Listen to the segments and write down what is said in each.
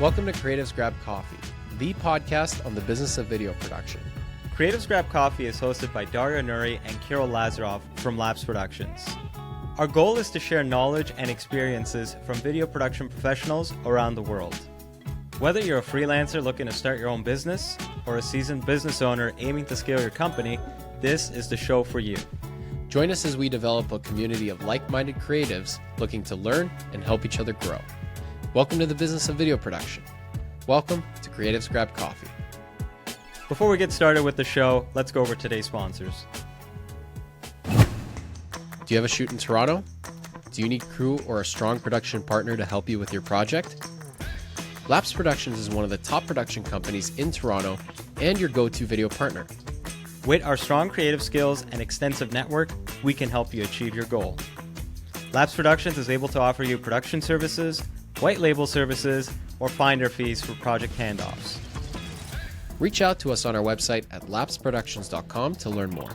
Welcome to Creatives Grab Coffee, the podcast on the business of video production. Creatives Grab Coffee is hosted by Dario Nuri and Kirill Lazarov from Labs Productions. Our goal is to share knowledge and experiences from video production professionals around the world. Whether you're a freelancer looking to start your own business or a seasoned business owner aiming to scale your company, this is the show for you. Join us as we develop a community of like-minded creatives looking to learn and help each other grow. Welcome to the business of video production. Welcome to Creatives Grab Coffee. Before we get started with the show, let's go over today's sponsors. Do you have a shoot in Toronto? Do you need crew or a strong production partner to help you with your project? Labs Productions is one of the top production companies in Toronto and your go-to video partner. With our strong creative skills and extensive network, we can help you achieve your goal. Labs Productions is able to offer you production services, white label services, or finder fees for project handoffs. Reach out to us on our website at lapsproductions.com to learn more.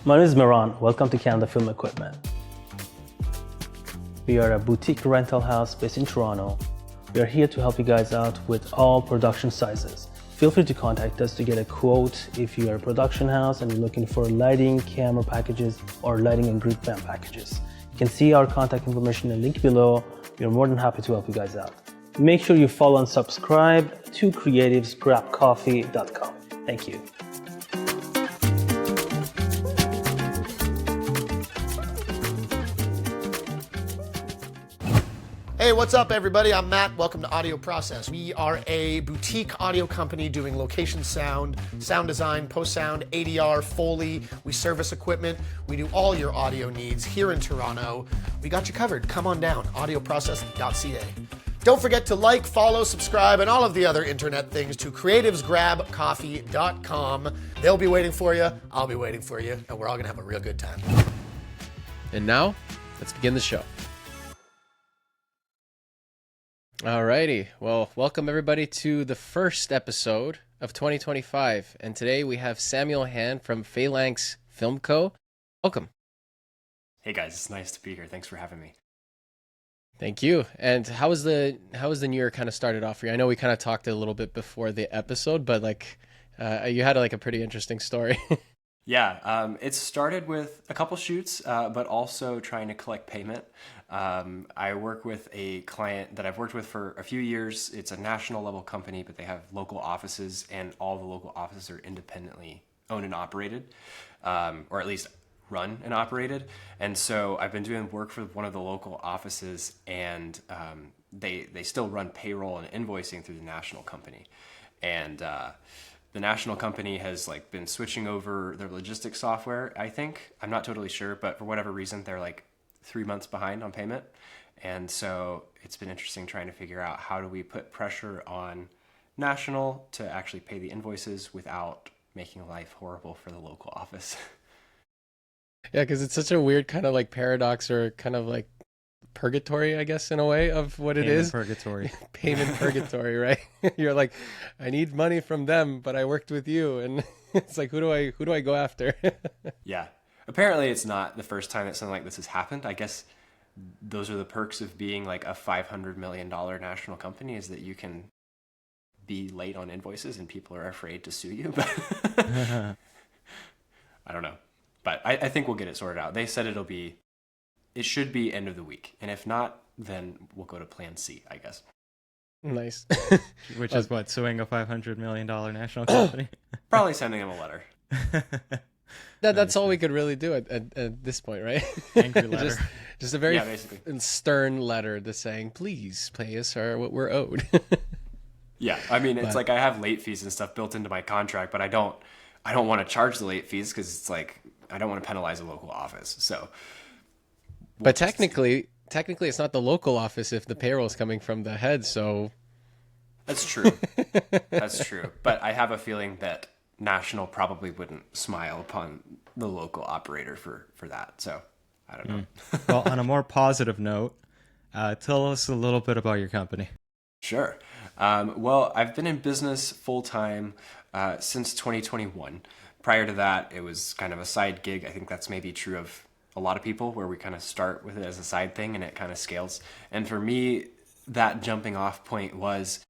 My name is Miran. Welcome to Canada Film Equipment. We are a boutique rental house based in Toronto. We are here to help you guys out with all production sizes. Feel free to contact us to get a quote if you are a production house and you're looking for lighting, camera packages, or lighting and grid fan packages. You can see our contact information in the link below. We are more than happy to help you guys out. Make sure you follow and subscribe to creativesgrabcoffee.com. Thank you. Hey, what's up, everybody? I'm Matt. Welcome to Audio Process. We are a boutique audio company doing location sound, sound design, post-sound, ADR, Foley. We service equipment. We do all your audio needs here in Toronto. We got you covered. Come on down, audioprocess.ca. Don't forget to like, follow, subscribe, and all of the other internet things to creativesgrabcoffee.com. They'll be waiting for you. I'll be waiting for you, and we're all going to have a real good time. And now, let's begin the show. Alrighty, well, welcome everybody to the first episode of 2025, and today we have Samuel Han from Phalanx Film Co. Welcome. Hey guys, it's nice to be here. Thanks for having me. Thank you. And how was the new year kind of started off for you? I know we kind of talked a little bit before the episode, but you had a pretty interesting story. Yeah, it started with a couple shoots, but also trying to collect payment. I work with a client that I've worked with for a few years. It's a national level company, but they have local offices, and all the local offices are independently owned and operated, or at least run and operated. And so I've been doing work for one of the local offices, and they still run payroll and invoicing through the national company. And the national company has been switching over their logistics software, I think. I'm not totally sure, but for whatever reason, they're 3 months behind on payment. And so it's been interesting trying to figure out how do we put pressure on national to actually pay the invoices without making life horrible for the local office. Yeah, because it's such a weird kind of paradox, or kind of purgatory, I guess, in a way, of what Payment it is. Purgatory. Payment purgatory, right? You're like, I need money from them, but I worked with you, and it's who do I go after? Yeah. Apparently it's not the first time that something like this has happened. I guess those are the perks of being a $500 million national company, is that you can be late on invoices and people are afraid to sue you. But I don't know. But I think we'll get it sorted out. They said it should be end of the week. And if not, then we'll go to plan C, I guess. Nice. Which is what, suing a $500 million national company? Probably sending them a letter. That's all we could really do at this point, right? Angry letter. just a very basically stern letter to saying, please pay us what we're owed. Yeah, I mean, it's I have late fees and stuff built into my contract, but I don't want to charge the late fees because it's I don't want to penalize a local office. So, but technically, it's not the local office if the payroll is coming from the head. So that's true. That's true. But I have a feeling that national probably wouldn't smile upon the local operator for that. So I don't know. Well, on a more positive note, tell us a little bit about your company. Sure. Well, I've been in business full time since 2021. Prior to that, it was kind of a side gig. I think that's maybe true of a lot of people, where we kind of start with it as a side thing and it kind of scales. And for me, that jumping off point was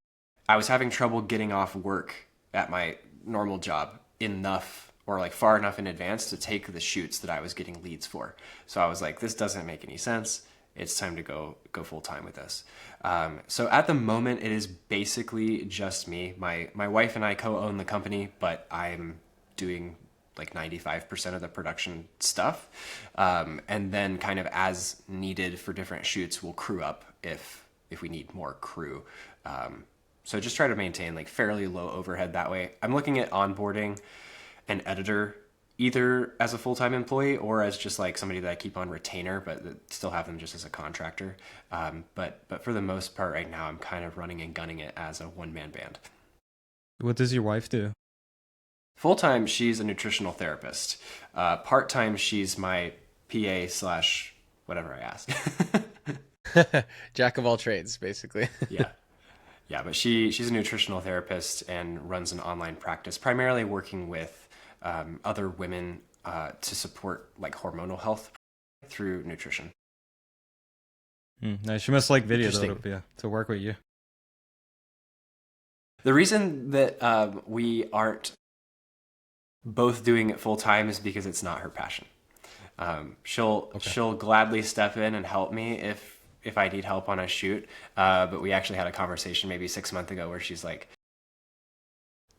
I was having trouble getting off work at my normal job enough or like far enough in advance to take the shoots that I was getting leads for. So I was like, this doesn't make any sense. It's time to go full time with this. So at the moment, it is basically just me. My wife and I co-own the company, but I'm doing like 95% of the production stuff. And then kind of as needed for different shoots, we'll crew up if we need more crew. So just try to maintain like fairly low overhead that way. I'm looking at onboarding an editor either as a full-time employee or as just like somebody that I keep on retainer, but still have them just as a contractor. But for the most part right now, I'm kind of running and gunning it as a one-man band. What does your wife do? Full-time, she's a nutritional therapist. Part-time, she's my PA / whatever I ask. Jack of all trades, basically. Yeah, but she's a nutritional therapist and runs an online practice, primarily working with other women to support like hormonal health through nutrition. Nice. She must like video though, to work with you. The reason that we aren't both doing it full time is because it's not her passion. She'll gladly step in and help me if I need help on a shoot. But we actually had a conversation maybe 6 months ago where she's like,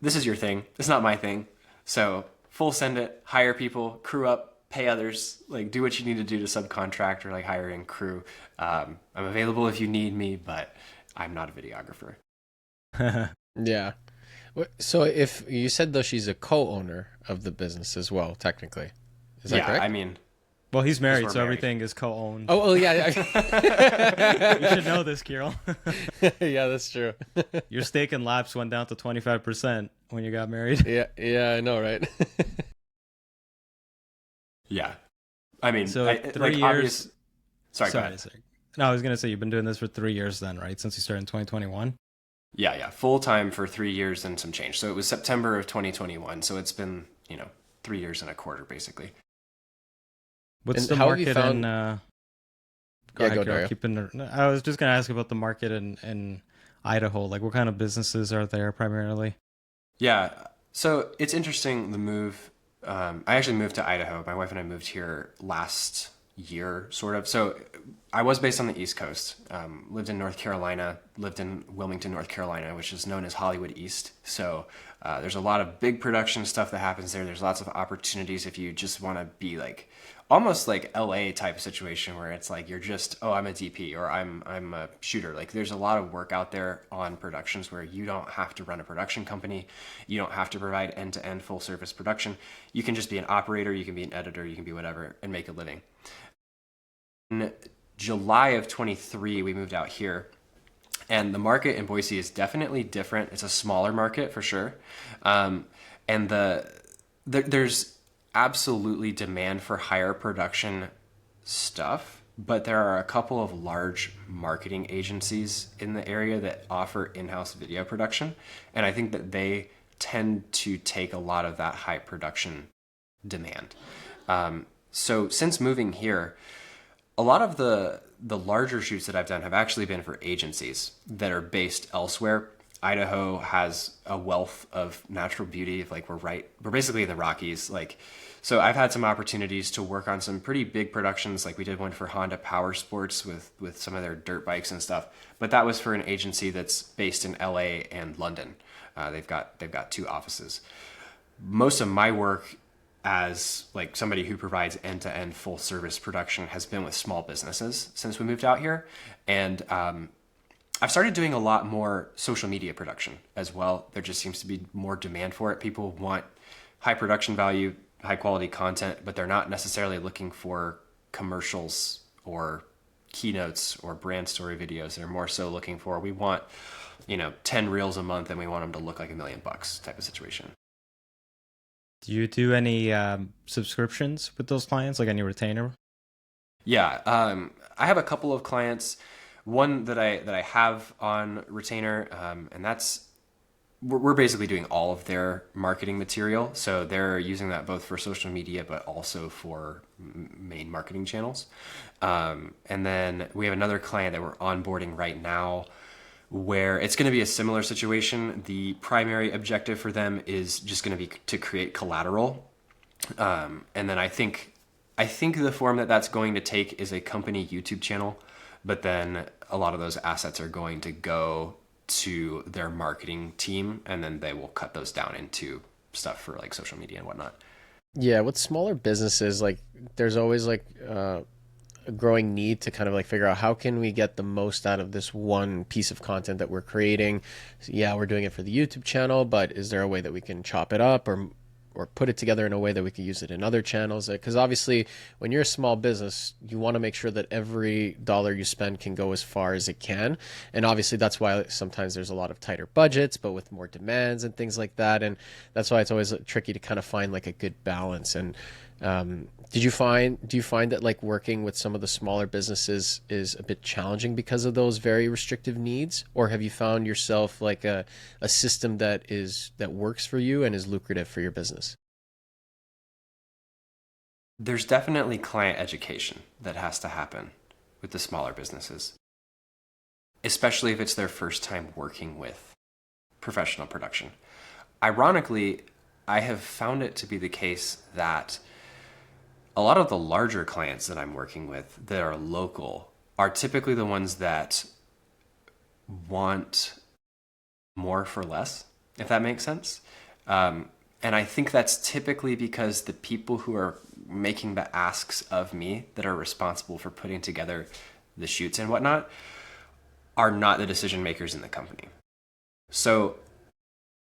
this is your thing. It's not my thing. So full send it, hire people, crew up, pay others, like do what you need to do to subcontract or like hiring crew. I'm available if you need me, but I'm not a videographer. Yeah. So if you said though she's a co-owner of the business as well, technically, is that correct? I mean, well, he's married, so married. Everything is co-owned. Oh yeah. You should know this, Kirill. Yeah, that's true. Your stake in Laps went down to 25% when you got married. Yeah, I know, right? Yeah. I mean, so 3 years. Sorry, go ahead. No, I was going to say you've been doing this for 3 years then, right? Since you started in 2021? Yeah. Full time for 3 years and some change. So it was September of 2021. So it's been, 3 years and a quarter, basically. What's And the how have you market found- in... Go ahead, Dario. I was just going to ask about the market in Idaho. Like, what kind of businesses are there primarily? Yeah. So it's interesting, the move. I actually moved to Idaho. My wife and I moved here last year, sort of. So I was based on the East Coast, lived in North Carolina, lived in Wilmington, North Carolina, which is known as Hollywood East. So there's a lot of big production stuff that happens there. There's lots of opportunities if you just want to be like, almost like LA type situation where it's like, you're just, oh, I'm a DP or I'm a shooter. Like there's a lot of work out there on productions where you don't have to run a production company. You don't have to provide end-to-end full service production. You can just be an operator, you can be an editor, you can be whatever and make a living. In July of 23, we moved out here. And the market in Boise is definitely different. It's a smaller market for sure. And there's absolutely demand for higher production stuff, but there are a couple of large marketing agencies in the area that offer in-house video production. And I think that they tend to take a lot of that high production demand. So since moving here, a lot of the larger shoots that I've done have actually been for agencies that are based elsewhere. Idaho has a wealth of natural beauty. Like we're basically in the Rockies. So I've had some opportunities to work on some pretty big productions. Like we did one for Honda Power Sports with some of their dirt bikes and stuff. But that was for an agency that's based in LA and London. They've got 2 offices. Most of my work as like somebody who provides end-to-end full service production has been with small businesses since we moved out here. And I've started doing a lot more social media production as well. There just seems to be more demand for it. People want high production value, high quality content, but they're not necessarily looking for commercials or keynotes or brand story videos. They're more so looking for, we want, 10 reels a month and we want them to look like $1 million type of situation. Do you do any subscriptions with those clients, like any retainer? Yeah, I have a couple of clients. One that I have on retainer, and that's we're basically doing all of their marketing material. So they're using that both for social media, but also for main marketing channels. And then we have another client that we're onboarding right now where it's going to be a similar situation. The primary objective for them is just going to be to create collateral. And then I think the form that that's going to take is a company YouTube channel, but then a lot of those assets are going to go to their marketing team, and then they will cut those down into stuff for like social media and whatnot. Yeah, with smaller businesses, like there's always like a growing need to kind of like figure out how can we get the most out of this one piece of content that we're creating. So, yeah, we're doing it for the YouTube channel, but is there a way that we can chop it up or put it together in a way that we can use it in other channels? Because obviously when you're a small business, you want to make sure that every dollar you spend can go as far as it can. And obviously that's why sometimes there's a lot of tighter budgets, but with more demands and things like that. And that's why it's always tricky to kind of find like a good balance. And do you find that like working with some of the smaller businesses is a bit challenging because of those very restrictive needs? Or have you found yourself like a system that works for you and is lucrative for your business? There's definitely client education that has to happen with the smaller businesses, especially if it's their first time working with professional production. Ironically, I have found it to be the case that a lot of the larger clients that I'm working with that are local are typically the ones that want more for less, if that makes sense. And I think that's typically because the people who are making the asks of me that are responsible for putting together the shoots and whatnot are not the decision makers in the company. So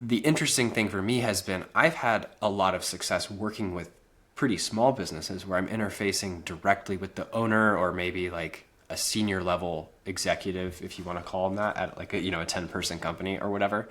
the interesting thing for me has been I've had a lot of success working with pretty small businesses where I'm interfacing directly with the owner or maybe like a senior level executive, if you want to call them that, at like a 10-person company or whatever,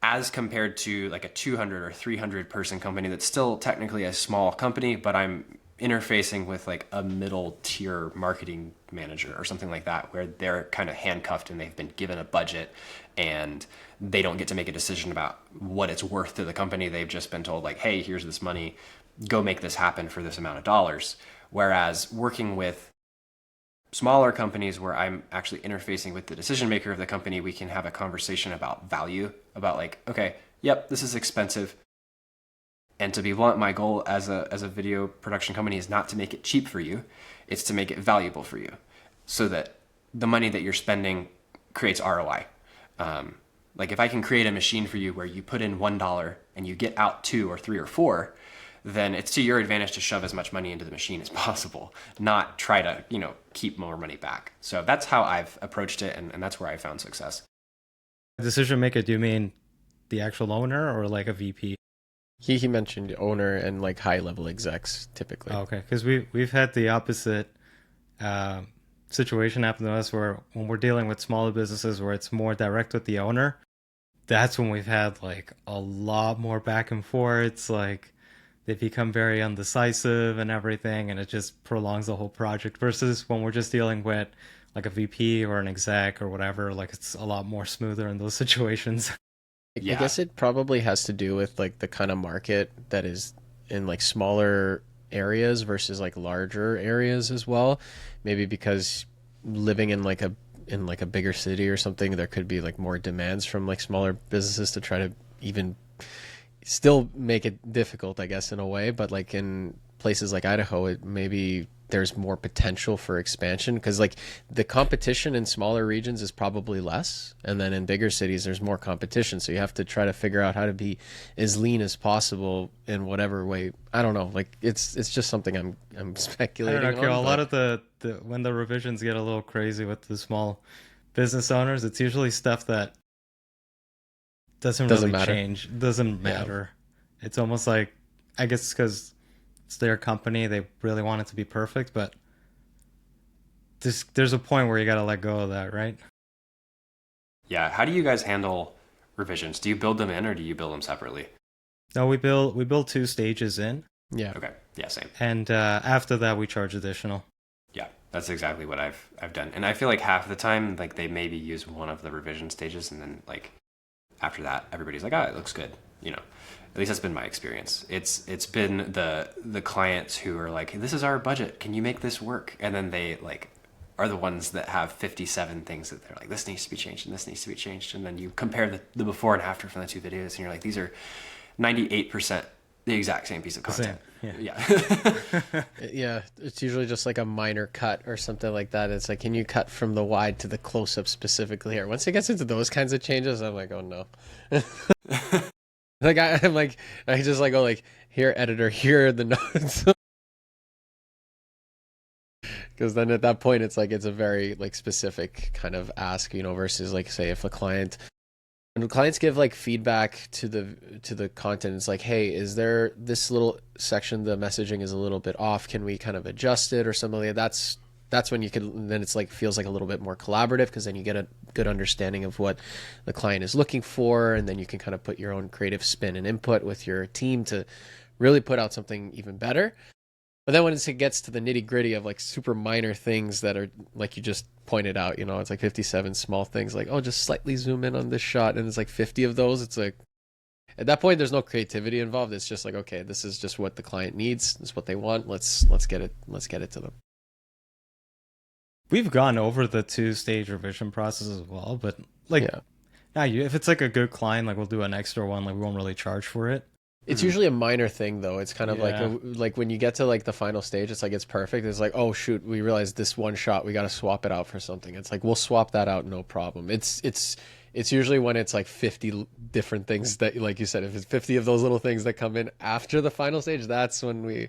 as compared to like a 200 or 300 person company that's still technically a small company, but I'm interfacing with like a middle tier marketing manager or something like that, where they're kind of handcuffed and they've been given a budget and they don't get to make a decision about what it's worth to the company. They've just been told like, hey, here's this money, go make this happen for this amount of dollars. Whereas working with smaller companies where I'm actually interfacing with the decision maker of the company, we can have a conversation about value, about like, okay, yep, this is expensive. And to be blunt, my goal as a video production company is not to make it cheap for you. It's to make it valuable for you so that the money that you're spending creates ROI. Like if I can create a machine for you where you put in $1 and you get out 2 or 3 or 4, then it's to your advantage to shove as much money into the machine as possible, not try to, keep more money back. So that's how I've approached it, and that's where I found success. Decision maker, do you mean the actual owner or like a VP? He mentioned owner and like high level execs typically. Oh, okay, because we've had the opposite situation happen to us where when we're dealing with smaller businesses where it's more direct with the owner, that's when we've had like a lot more back and forth. It's like they become very undecisive and everything, and it just prolongs the whole project, versus when we're just dealing with like a VP or an exec or whatever, like it's a lot more smoother in those situations. Yeah. I guess it probably has to do with like the kind of market that is in like smaller areas versus like larger areas as well. Maybe because living in like a bigger city or something, there could be like more demands from like smaller businesses to try to even still make it difficult, I guess, in a way. But like in places like Idaho, maybe there's more potential for expansion because like the competition in smaller regions is probably less, and then in bigger cities there's more competition, so you have to try to figure out how to be as lean as possible in whatever way. I don't know, like it's just something I'm speculating I don't know, Kirill, on, a lot of the when the revisions get a little crazy with the small business owners, it's usually stuff that doesn't really matter. change, doesn't matter. Yeah. It's almost like, I guess because it's their company, they really want it to be perfect, but there's a point where you got to let go of that, right? Yeah. How do you guys handle revisions? Do you build them in or do you build them separately? No, we build 2 stages in. Yeah. Okay. Yeah, same. And after that, we charge additional. Yeah, that's exactly what I've done. And I feel like half the time, like they maybe use one of the revision stages and then like after that, everybody's like, it looks good. At least that's been my experience. It's been the clients who are like, this is our budget, can you make this work? And then they like are the ones that have 57 things that they're like, this needs to be changed and this needs to be changed. And then you compare the before and after from the two videos, and you're like, these are 98% the exact same piece of content. Yeah, it's usually just like a minor cut or something like that. It's like, can you cut from the wide to the close-up specifically here? Once it gets into those kinds of changes, I'm like, oh no. Like I'm like, I just like, oh, like, here, editor, here are the notes. Because then at that point, it's like, it's a very like specific kind of ask, versus like, say, if a client, when clients give like feedback to the content, it's like, hey, is there this little section, the messaging is a little bit off, can we kind of adjust it or something like that? That's when you can, then it's like, feels like a little bit more collaborative, because then you get a good understanding of what the client is looking for, and then you can kind of put your own creative spin and input with your team to really put out something even better. But then when it gets to the nitty gritty of like super minor things that are like you just pointed out, it's like 57 small things, like, oh, just slightly zoom in on this shot, and it's like 50 of those. It's like, at that point, there's no creativity involved. It's just like, okay, this is just what the client needs. This is what they want. Let's get it to them. We've gone over the 2-stage revision process as well, but like, if it's like a good client, like we'll do an extra one, like we won't really charge for it. It's usually a minor thing though. It's kind of like when you get to like the final stage, it's like, it's perfect. It's like, oh shoot, we realized this one shot, we got to swap it out for something. It's like, we'll swap that out, no problem. It's usually when it's like 50 different things that, like you said, if it's 50 of those little things that come in after the final stage, that's when we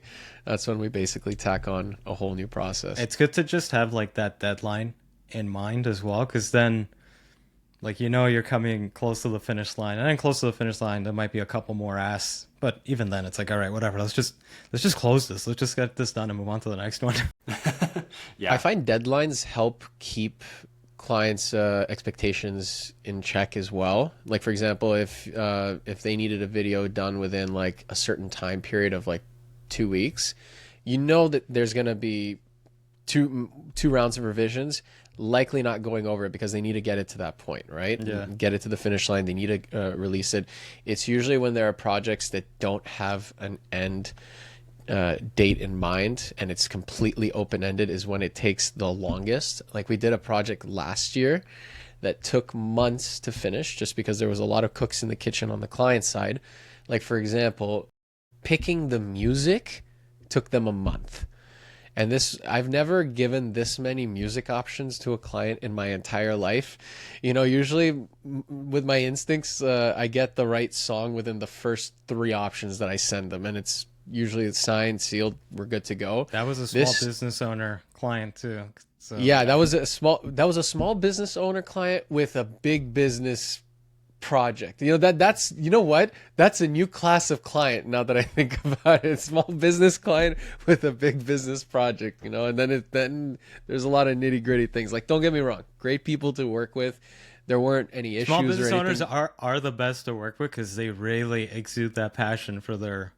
basically tack on a whole new process. It's good to just have like that deadline in mind as well, because then like, you're coming close to the finish line, and then close to the finish line, there might be a couple more asks, but even then it's like, all right, whatever, let's just close this. Let's just get this done and move on to the next one. I find deadlines help keep clients' expectations in check as well. Like, for example, if they needed a video done within like a certain time period of like 2 weeks, that there's going to be two rounds of revisions, likely not going over it, because they need to get it to that point, right? Yeah. Get it to the finish line. They need to release it. It's usually when there are projects that don't have an end date in mind, and it's completely open-ended, is when it takes the longest. Like, we did a project last year that took months to finish, just because there was a lot of cooks in the kitchen on the client side. Like, for example, picking the music took them a month. And I've never given this many music options to a client in my entire life. Usually with my instincts, I get the right song within the first 3 options that I send them, and it's usually signed, sealed, we're good to go. That was a small business owner client too. So that was a small business owner client with a big business project. That's a new class of client now that I think about it. Small business client with a big business project, and then there's a lot of nitty-gritty things. Like, don't get me wrong, great people to work with. There weren't any issues. Small business or owners are the best to work with, because they really exude that passion for their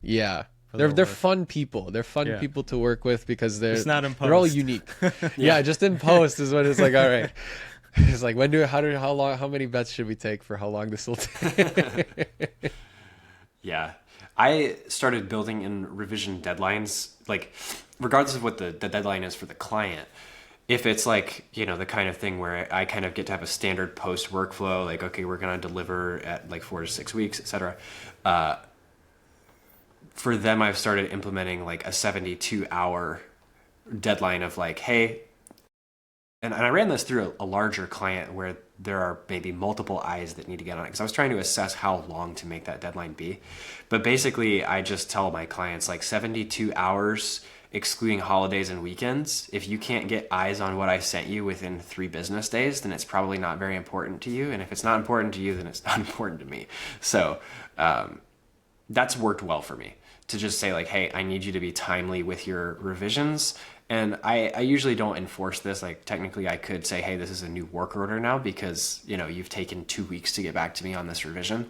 they're fun people. They're fun people to work with, because it's not in post. They're all unique. Just in post is when it's like, all right. It's like, how many bets should we take for how long this will take? Yeah. I started building in revision deadlines, like regardless of what the deadline is for the client. If it's like, the kind of thing where I kind of get to have a standard post workflow, like, okay, we're going to deliver at like 4 to 6 weeks, etc. For them, I've started implementing like a 72-hour deadline of like, hey, and I ran this through a larger client where there are maybe multiple eyes that need to get on it, because I was trying to assess how long to make that deadline be. But basically, I just tell my clients like 72 hours, excluding holidays and weekends. If you can't get eyes on what I sent you within 3 business days, then it's probably not very important to you. And if it's not important to you, then it's not important to me. So that's worked well for me, to just say like, hey, I need you to be timely with your revisions. And I usually don't enforce this. Like, technically I could say, hey, this is a new work order now, because, you've taken 2 weeks to get back to me on this revision.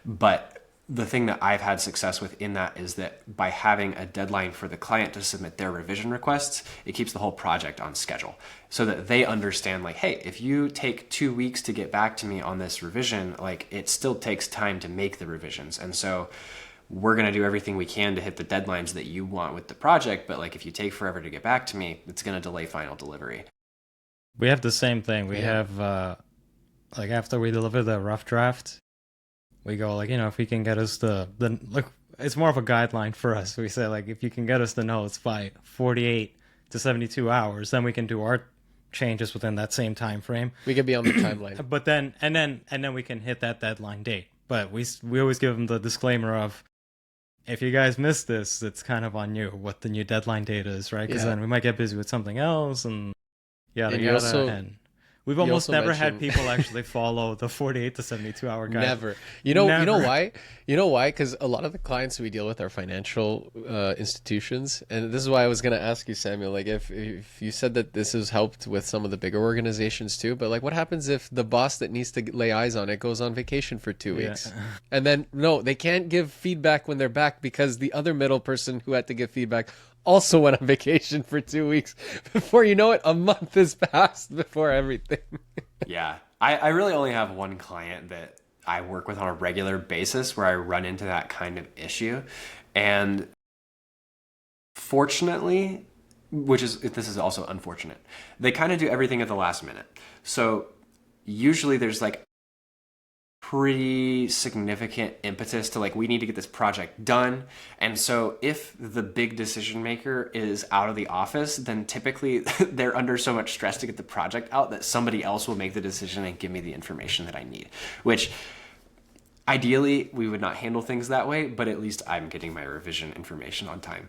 But the thing that I've had success with in that is that by having a deadline for the client to submit their revision requests, it keeps the whole project on schedule so that they understand like, hey, if you take 2 weeks to get back to me on this revision, like it still takes time to make the revisions. And so we're going to do everything we can to hit the deadlines that you want with the project. But like, if you take forever to get back to me, it's going to delay final delivery. We have the same thing. We have, like after we deliver the rough draft, we go like, if you can get us look, it's more of a guideline for us. We say like, if you can get us the notes by 48 to 72 hours, then we can do our changes within that same time frame. We could be on the timeline. But then, and then we can hit that deadline date. But we always give them the disclaimer of, if you guys miss this, it's kind of on you what the new deadline date is, right? Because then we might get busy with something else and yada And yada. also- And we've almost also never had mentioned- people actually follow the 48 to 72 hour guide. Never. You know Never. why? You know why? Because a lot of the clients we deal with are financial institutions, and this is why I was going to ask you, Samuel. Like, if you said that this has helped with some of the bigger organizations too, but like, what happens if the boss that needs to lay eyes on it goes on vacation for 2 weeks, and then no, they can't give feedback when they're back because the other middle person who had to give feedback also went on vacation for 2 weeks. Before you know it, a month has passed before everything. Yeah. I really only have one client that I work with on a regular basis where I run into that kind of issue. And fortunately, this is also unfortunate, they kind of do everything at the last minute. So usually there's like pretty significant impetus to like, we need to get this project done. And so if the big decision maker is out of the office, then typically they're under so much stress to get the project out that somebody else will make the decision and give me the information that I need, which ideally we would not handle things that way, but at least I'm getting my revision information on time.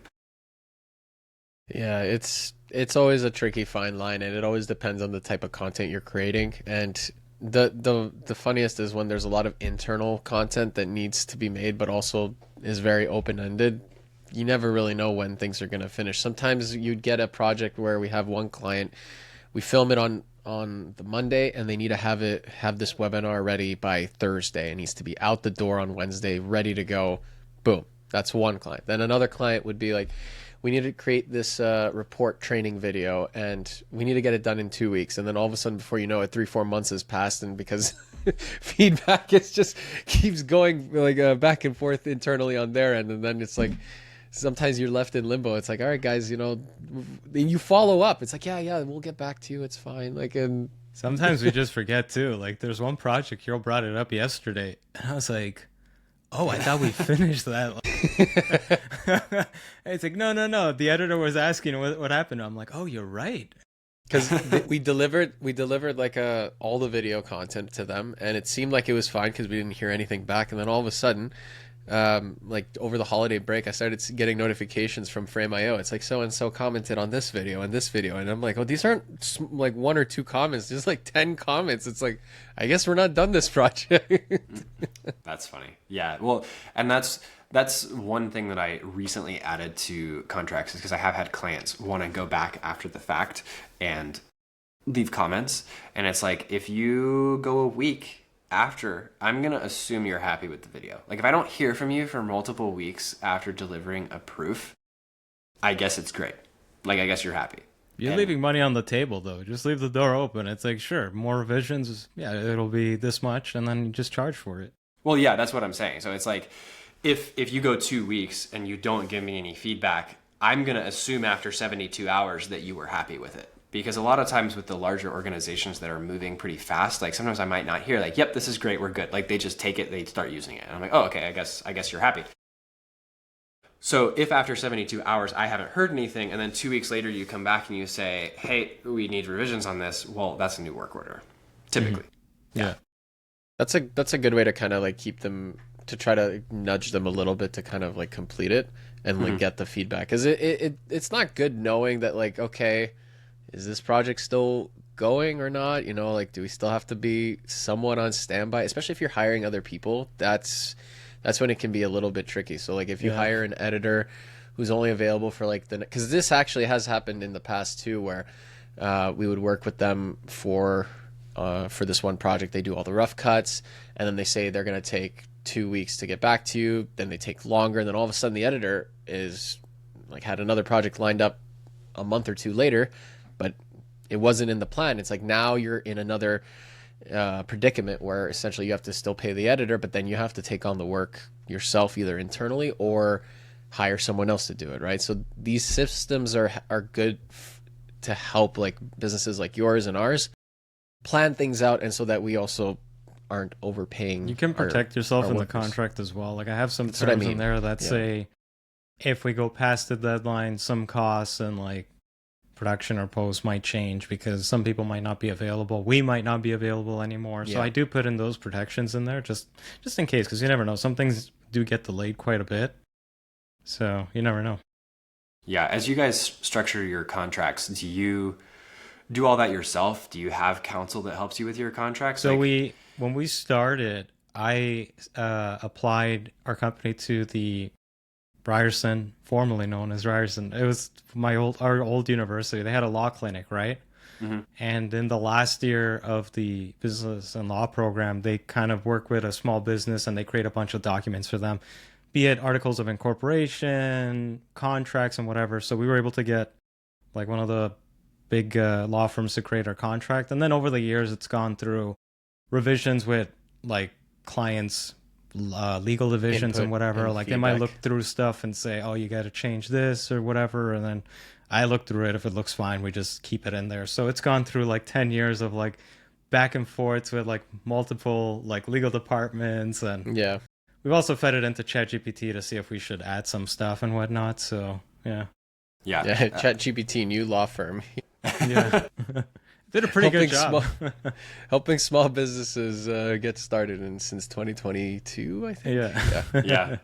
Yeah, it's always a tricky fine line, and it always depends on the type of content you're creating. And the funniest is when there's a lot of internal content that needs to be made, but also is very open-ended. You never really know when things are going to finish. Sometimes you'd get a project where we have one client, we film it on the Monday, and they need to have this webinar ready by Thursday. It needs to be out the door on Wednesday, ready to go. Boom. That's one client. Then another client would be like, we need to create this report training video, and we need to get it done in 2 weeks. And then all of a sudden, before you know it, 3-4 months has passed, and because feedback just keeps going like back and forth internally on their end, and then it's like sometimes you're left in limbo. It's like, all right, guys, you follow up. It's like, yeah, we'll get back to you. It's fine. Like, and Sometimes we just forget too. Like there's one project, Hero brought it up yesterday, and I was like, oh, I thought we finished that. It's like, no. The editor was asking what happened. I'm like, oh, you're right. because we delivered like all the video content to them, and it seemed like it was fine because we didn't hear anything back. And then all of a sudden, like over the holiday break, I started getting notifications from Frame.io. It's like, so and so commented on this video and this video, and I'm like, oh, these aren't like 1 or 2 comments, just like 10 comments. It's like, I guess we're not done this project. That's funny. Yeah. Well, and that's one thing that I recently added to contracts, is because I have had clients want to go back after the fact and leave comments. And it's like, if you go a week after, I'm going to assume you're happy with the video. Like if I don't hear from you for multiple weeks after delivering a proof, I guess it's great. Like, I guess you're happy. You're leaving money on the table, though. Just leave the door open. It's like, sure, more revisions. Yeah, it'll be this much, and then you just charge for it. Well, yeah, that's what I'm saying. So it's like, if you go 2 weeks and you don't give me any feedback, I'm going to assume after 72 hours that you were happy with it. Because a lot of times with the larger organizations that are moving pretty fast, like sometimes I might not hear like, yep, this is great, we're good. Like they just take it, they start using it. And I'm like, oh, okay, I guess you're happy. So if after 72 hours I haven't heard anything, and then 2 weeks later you come back and you say, hey, we need revisions on this, well, that's a new work order, typically. Mm-hmm. Yeah. That's a good way to kind of like keep them, to try to nudge them a little bit to kind of like complete it and like get the feedback. Because it's not good knowing that like, okay, is this project still going or not? Like, do we still have to be somewhat on standby? Especially if you're hiring other people, that's when it can be a little bit tricky. So like if you hire an editor who's only available for like because this actually has happened in the past too, where we would work with them for this one project. They do all the rough cuts, and then they say they're going to take 2 weeks to get back to you, then they take longer, and then all of a sudden the editor is like had another project lined up a month or two later, but it wasn't in the plan. It's like now you're in another predicament where essentially you have to still pay the editor, but then you have to take on the work yourself, either internally or hire someone else to do it, right? So these systems are good to help like businesses like yours and ours plan things out, and so that we also aren't overpaying. You can protect yourself in the workers. contract as well. Like I have some That's what I terms in mean. there that Yeah. say if we go past the deadline, some costs and like production or post might change because some people might not be available. We might not be available anymore. So Yeah. I do put in those protections in there just in case, because you never know. Some things do get delayed quite a bit. So you never know. Yeah, as you guys structure your contracts, do you do all that yourself? Do you have counsel that helps you with your contracts? So Like- when we started, I applied our company to the Ryerson, formerly known as Ryerson. It was our old university. They had a law clinic, right? Mhm. And in the last year of the business and law program, they kind of work with a small business and they create a bunch of documents for them, be it articles of incorporation, contracts, and whatever. So we were able to get like one of the big law firms to create our contract. And then over the years, it's gone through revisions with like clients' legal divisions Input and whatever. and Like they might feedback. look through stuff and say, oh, you got to change this or whatever. And then I look through it. If it looks fine, we just keep it in there. So it's gone through like 10 years of like back and forth with like multiple like legal departments. And Yeah. we've also fed it into ChatGPT to see if we should add some stuff and whatnot. So yeah. yeah. Yeah. ChatGPT, new law firm. Yeah. Did a pretty good Helping job. helping small businesses get started since 2022, I think. Yeah. Yeah.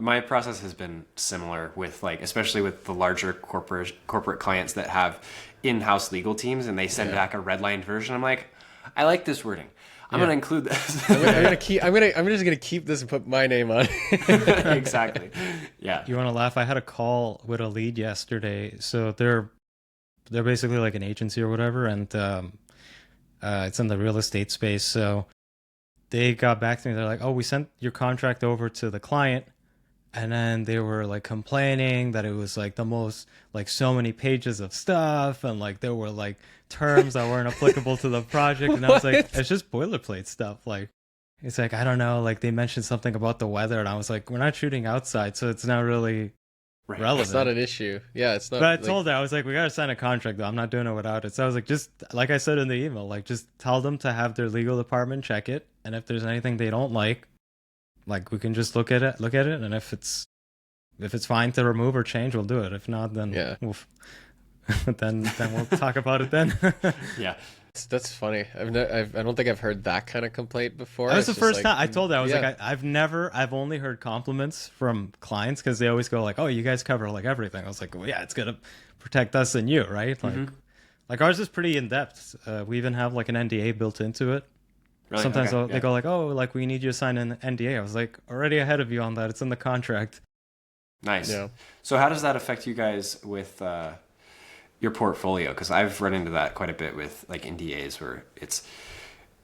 My process has been similar with like, especially with the larger corporate clients that have in-house legal teams, and they send back a redlined version. I'm like, I like this wording. I'm going to include this. I'm just gonna keep this and put my name on it. Exactly. Yeah. You want to laugh? I had a call with a lead yesterday. So they're basically like an agency or whatever, and it's in the real estate space. So they got back to me. They're like, "Oh, we sent your contract over to the client," and then they were like complaining that it was like the most like so many pages of stuff, and like there were like terms that weren't applicable to the project. And I was like, "It's just boilerplate stuff." Like it's like I don't know. Like they mentioned something about the weather, and I was like, "We're not shooting outside, so it's not really." Right. Relevant. It's not an issue. Yeah, it's not. But I told her, I was like, we gotta sign a contract though. I'm not doing it without it. So I was like, just like I said in the email, like just tell them to have their legal department check it, and if there's anything they don't like we can just look at it, and if it's fine to remove or change, we'll do it. If not, then then we'll talk about it then. Yeah. That's funny. I don't think I've heard that kind of complaint before. That was the It's just first like- time I told her. I was yeah. like, I've only heard compliments from clients because they always go like, oh, you guys cover like everything. I was like, well, yeah, it's gonna protect us and you, right? Like ours is pretty in depth. We even have like an NDA built into it. Really? Sometimes Okay. they go like, oh, like we need you to sign an NDA. I was like, already ahead of you on that. It's in the contract. Nice. Yeah. So how does that affect you guys with your portfolio? Because I've run into that quite a bit with like NDAs, where it's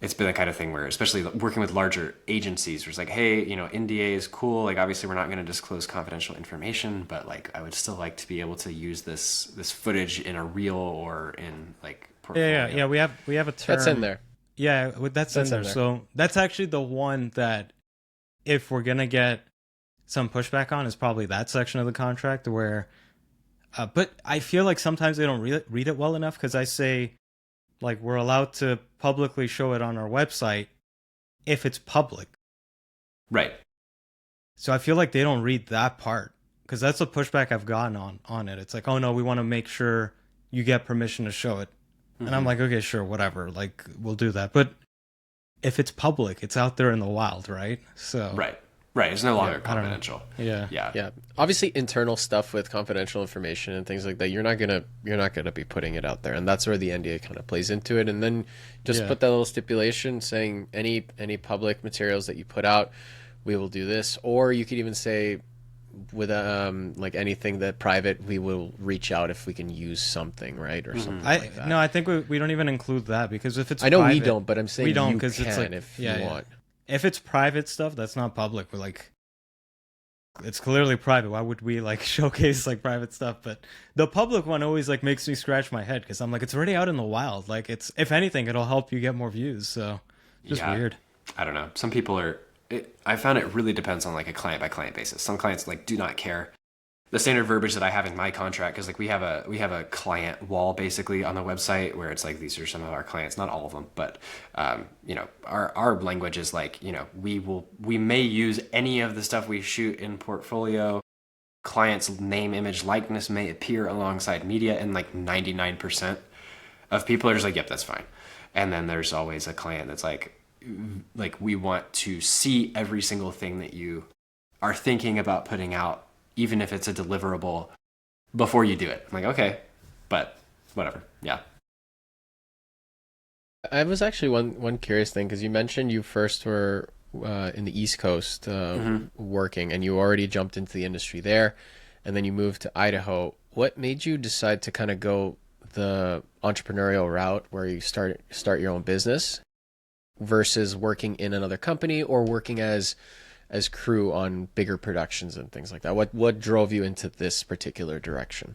been the kind of thing where, especially working with larger agencies, where it's like, hey, NDA is cool. Like obviously we're not going to disclose confidential information, but like I would still like to be able to use this footage in a reel or in like portfolio. Yeah. We have a term. That's in there. Yeah, that's in there. there. So that's actually the one that if we're gonna get some pushback on is probably that section of the contract where. But I feel like sometimes they don't read it well enough because I say, like, we're allowed to publicly show it on our website if it's public. Right. So I feel like they don't read that part because that's the pushback I've gotten on it. It's like, oh no, we want to make sure you get permission to show it. And I'm like, okay, sure, whatever. Like, we'll do that. But if it's public, it's out there in the wild, right? So Right. It's no longer I don't know. confidential. Yeah. Yeah. Obviously, internal stuff with confidential information and things like that, you're not gonna be putting it out there, and that's where the NDA kind of plays into it. And then just put that little stipulation saying any public materials that you put out, we will do this. Or you could even say with like anything that private, we will reach out if we can use something, right, or something like that. No, I think we don't even include that because if it's I know we private, don't, but I'm saying we don't you because can it's like if yeah, you yeah. want. if it's private stuff that's not public, we're like, it's clearly private. Why would we like showcase like private stuff? But the public one always like makes me scratch my head because I'm like, it's already out in the wild. Like, it's, if anything, it'll help you get more views. So just weird. I don't know. Some people are. I found it really depends on like a client by client basis. Some clients like do not care. The standard verbiage that I have in my contract, because like we have a client wall basically on the website where it's like, these are some of our clients, not all of them, but you know, our language is like, you know, we may use any of the stuff we shoot in portfolio. Client's name, image, likeness may appear alongside media, and like 99% of people are just like, yep, that's fine. And then there's always a client that's like we want to see every single thing that you are thinking about putting out, even if it's a deliverable, before you do it. I'm like, okay, but whatever. Yeah. I was actually one curious thing, because you mentioned you first were in the East Coast working, and you already jumped into the industry there, and then you moved to Idaho. What made you decide to kind of go the entrepreneurial route where you start your own business versus working in another company or working as crew on bigger productions and things like that? What drove you into this particular direction?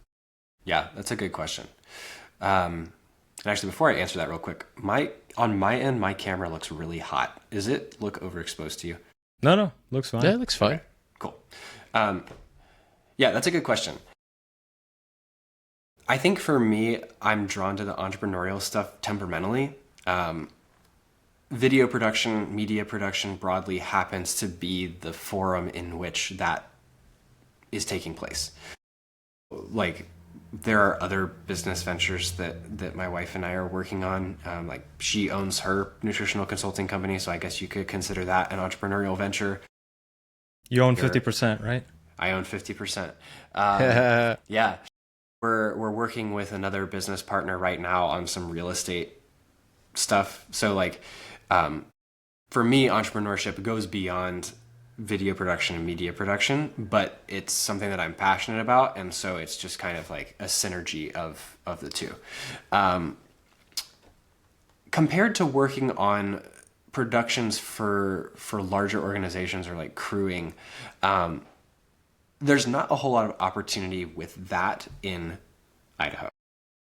Yeah, that's a good question. And actually, before I answer that real quick, on my end, my camera looks really hot. Does it look overexposed to you? No, looks fine. Yeah, it looks fine. Okay, cool. Yeah, that's a good question. I think for me, I'm drawn to the entrepreneurial stuff temperamentally. Video production, media production broadly happens to be the forum in which that is taking place. Like, there are other business ventures that my wife and I are working on. Like, she owns her nutritional consulting company, so I guess you could consider that an entrepreneurial venture. You own 50%, right? I own 50%. Yeah. We're working with another business partner right now on some real estate stuff. So like, for me, entrepreneurship goes beyond video production and media production, but it's something that I'm passionate about. And so it's just kind of like a synergy of the two. Compared to working on productions for larger organizations or like crewing, there's not a whole lot of opportunity with that in Idaho,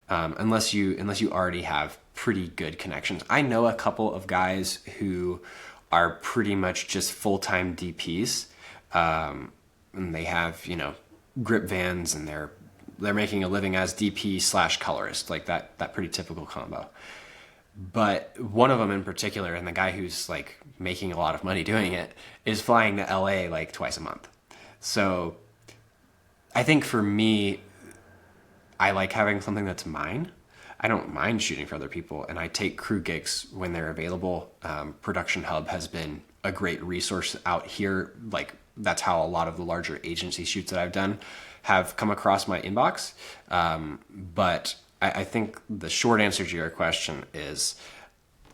unless you already have pretty good connections. I know a couple of guys who are pretty much just full-time DPs, and they have, you know, grip vans, and they're making a living as DP / colorist, like that pretty typical combo. But one of them in particular, and the guy who's like making a lot of money doing it, is flying to LA like twice a month. So I think for me, I like having something that's mine. I don't mind shooting for other people, and I take crew gigs when they're available. Production Hub has been a great resource out here. Like, that's how a lot of the larger agency shoots that I've done have come across my inbox. But I think the short answer to your question is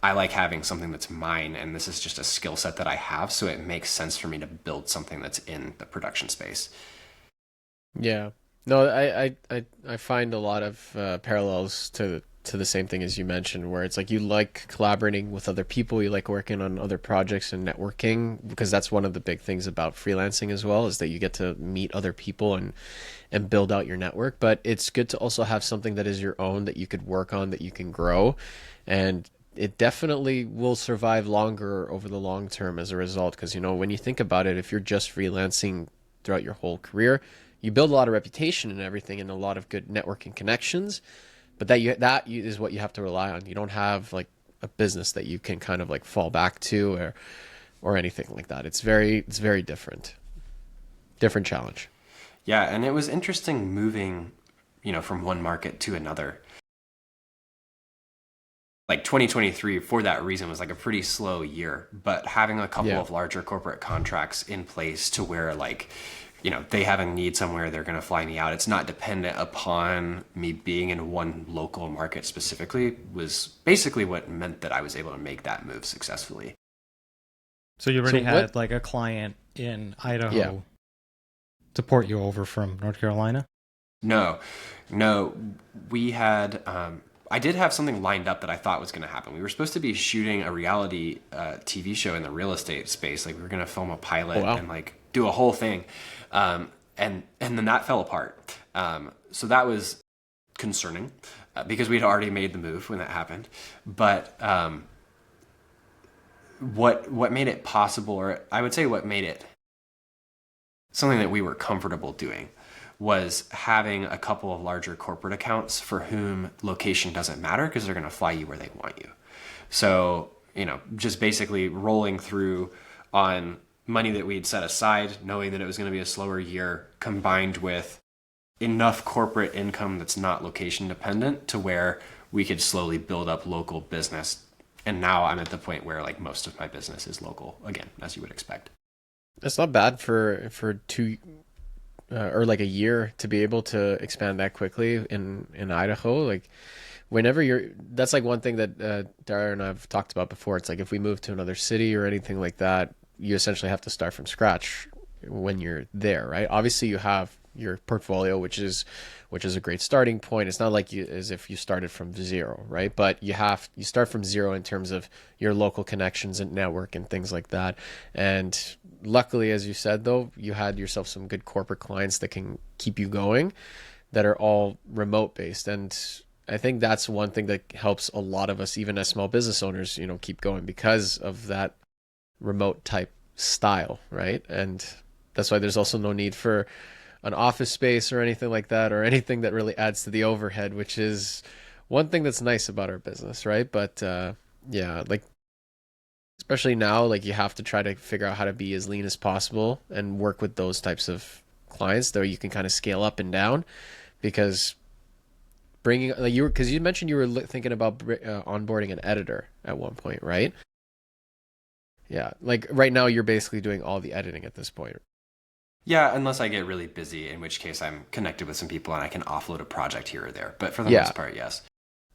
I like having something that's mine, and this is just a skill set that I have, so it makes sense for me to build something that's in the production space. Yeah. No, I find a lot of parallels to the same thing as you mentioned, where it's like you like collaborating with other people, you like working on other projects and networking, because that's one of the big things about freelancing as well, is that you get to meet other people and build out your network. But it's good to also have something that is your own, that you could work on, that you can grow, and it definitely will survive longer over the long term as a result. Because, you know, when you think about it, if you're just freelancing throughout your whole career, you build a lot of reputation and everything, and a lot of good networking connections, but that is what you have to rely on. You don't have like a business that you can kind of like fall back to or anything like that. It's very different challenge. Yeah, and it was interesting moving, you know, from one market to another. Like 2023, for that reason, was like a pretty slow year, but having a couple of larger corporate contracts in place to where, like, you know, they have a need somewhere, they're going to fly me out. It's not dependent upon me being in one local market specifically, was basically what meant that I was able to make that move successfully. So you already had like a client in Idaho to port you over from North Carolina? No, we had, I did have something lined up that I thought was going to happen. We were supposed to be shooting a reality TV show in the real estate space. Like we were going to film a pilot and like do a whole thing. And then that fell apart. So that was concerning because we'd already made the move when that happened. But what made it possible, or I would say what made it something that we were comfortable doing, was having a couple of larger corporate accounts for whom location doesn't matter because they're going to fly you where they want you. So, just basically rolling through on money that we'd set aside, knowing that it was going to be a slower year, combined with enough corporate income that's not location dependent to where we could slowly build up local business. And now I'm at the point where like most of my business is local again, as you would expect. It's not bad for 2 or like a year to be able to expand that quickly in Idaho. Like whenever that's like one thing that Dara and I've talked about before. It's like if we move to another city or anything like that, you essentially have to start from scratch when you're there, right? Obviously you have your portfolio, which is a great starting point. It's not like as if you started from zero, right? But you start from zero in terms of your local connections and network and things like that. And luckily, as you said, though, you had yourself some good corporate clients that can keep you going, that are all remote based. And I think that's one thing that helps a lot of us, even as small business owners, keep going because of that remote type style, right? And that's why there's also no need for an office space or anything like that, or anything that really adds to the overhead, which is one thing that's nice about our business, right? But yeah, like especially now, like you have to try to figure out how to be as lean as possible and work with those types of clients, though you can kind of scale up and down, because bringing like because you mentioned you were thinking about onboarding an editor at one point, right? Yeah, like right now you're basically doing all the editing at this point. Yeah, unless I get really busy, in which case I'm connected with some people and I can offload a project here or there. But for the most part, yes.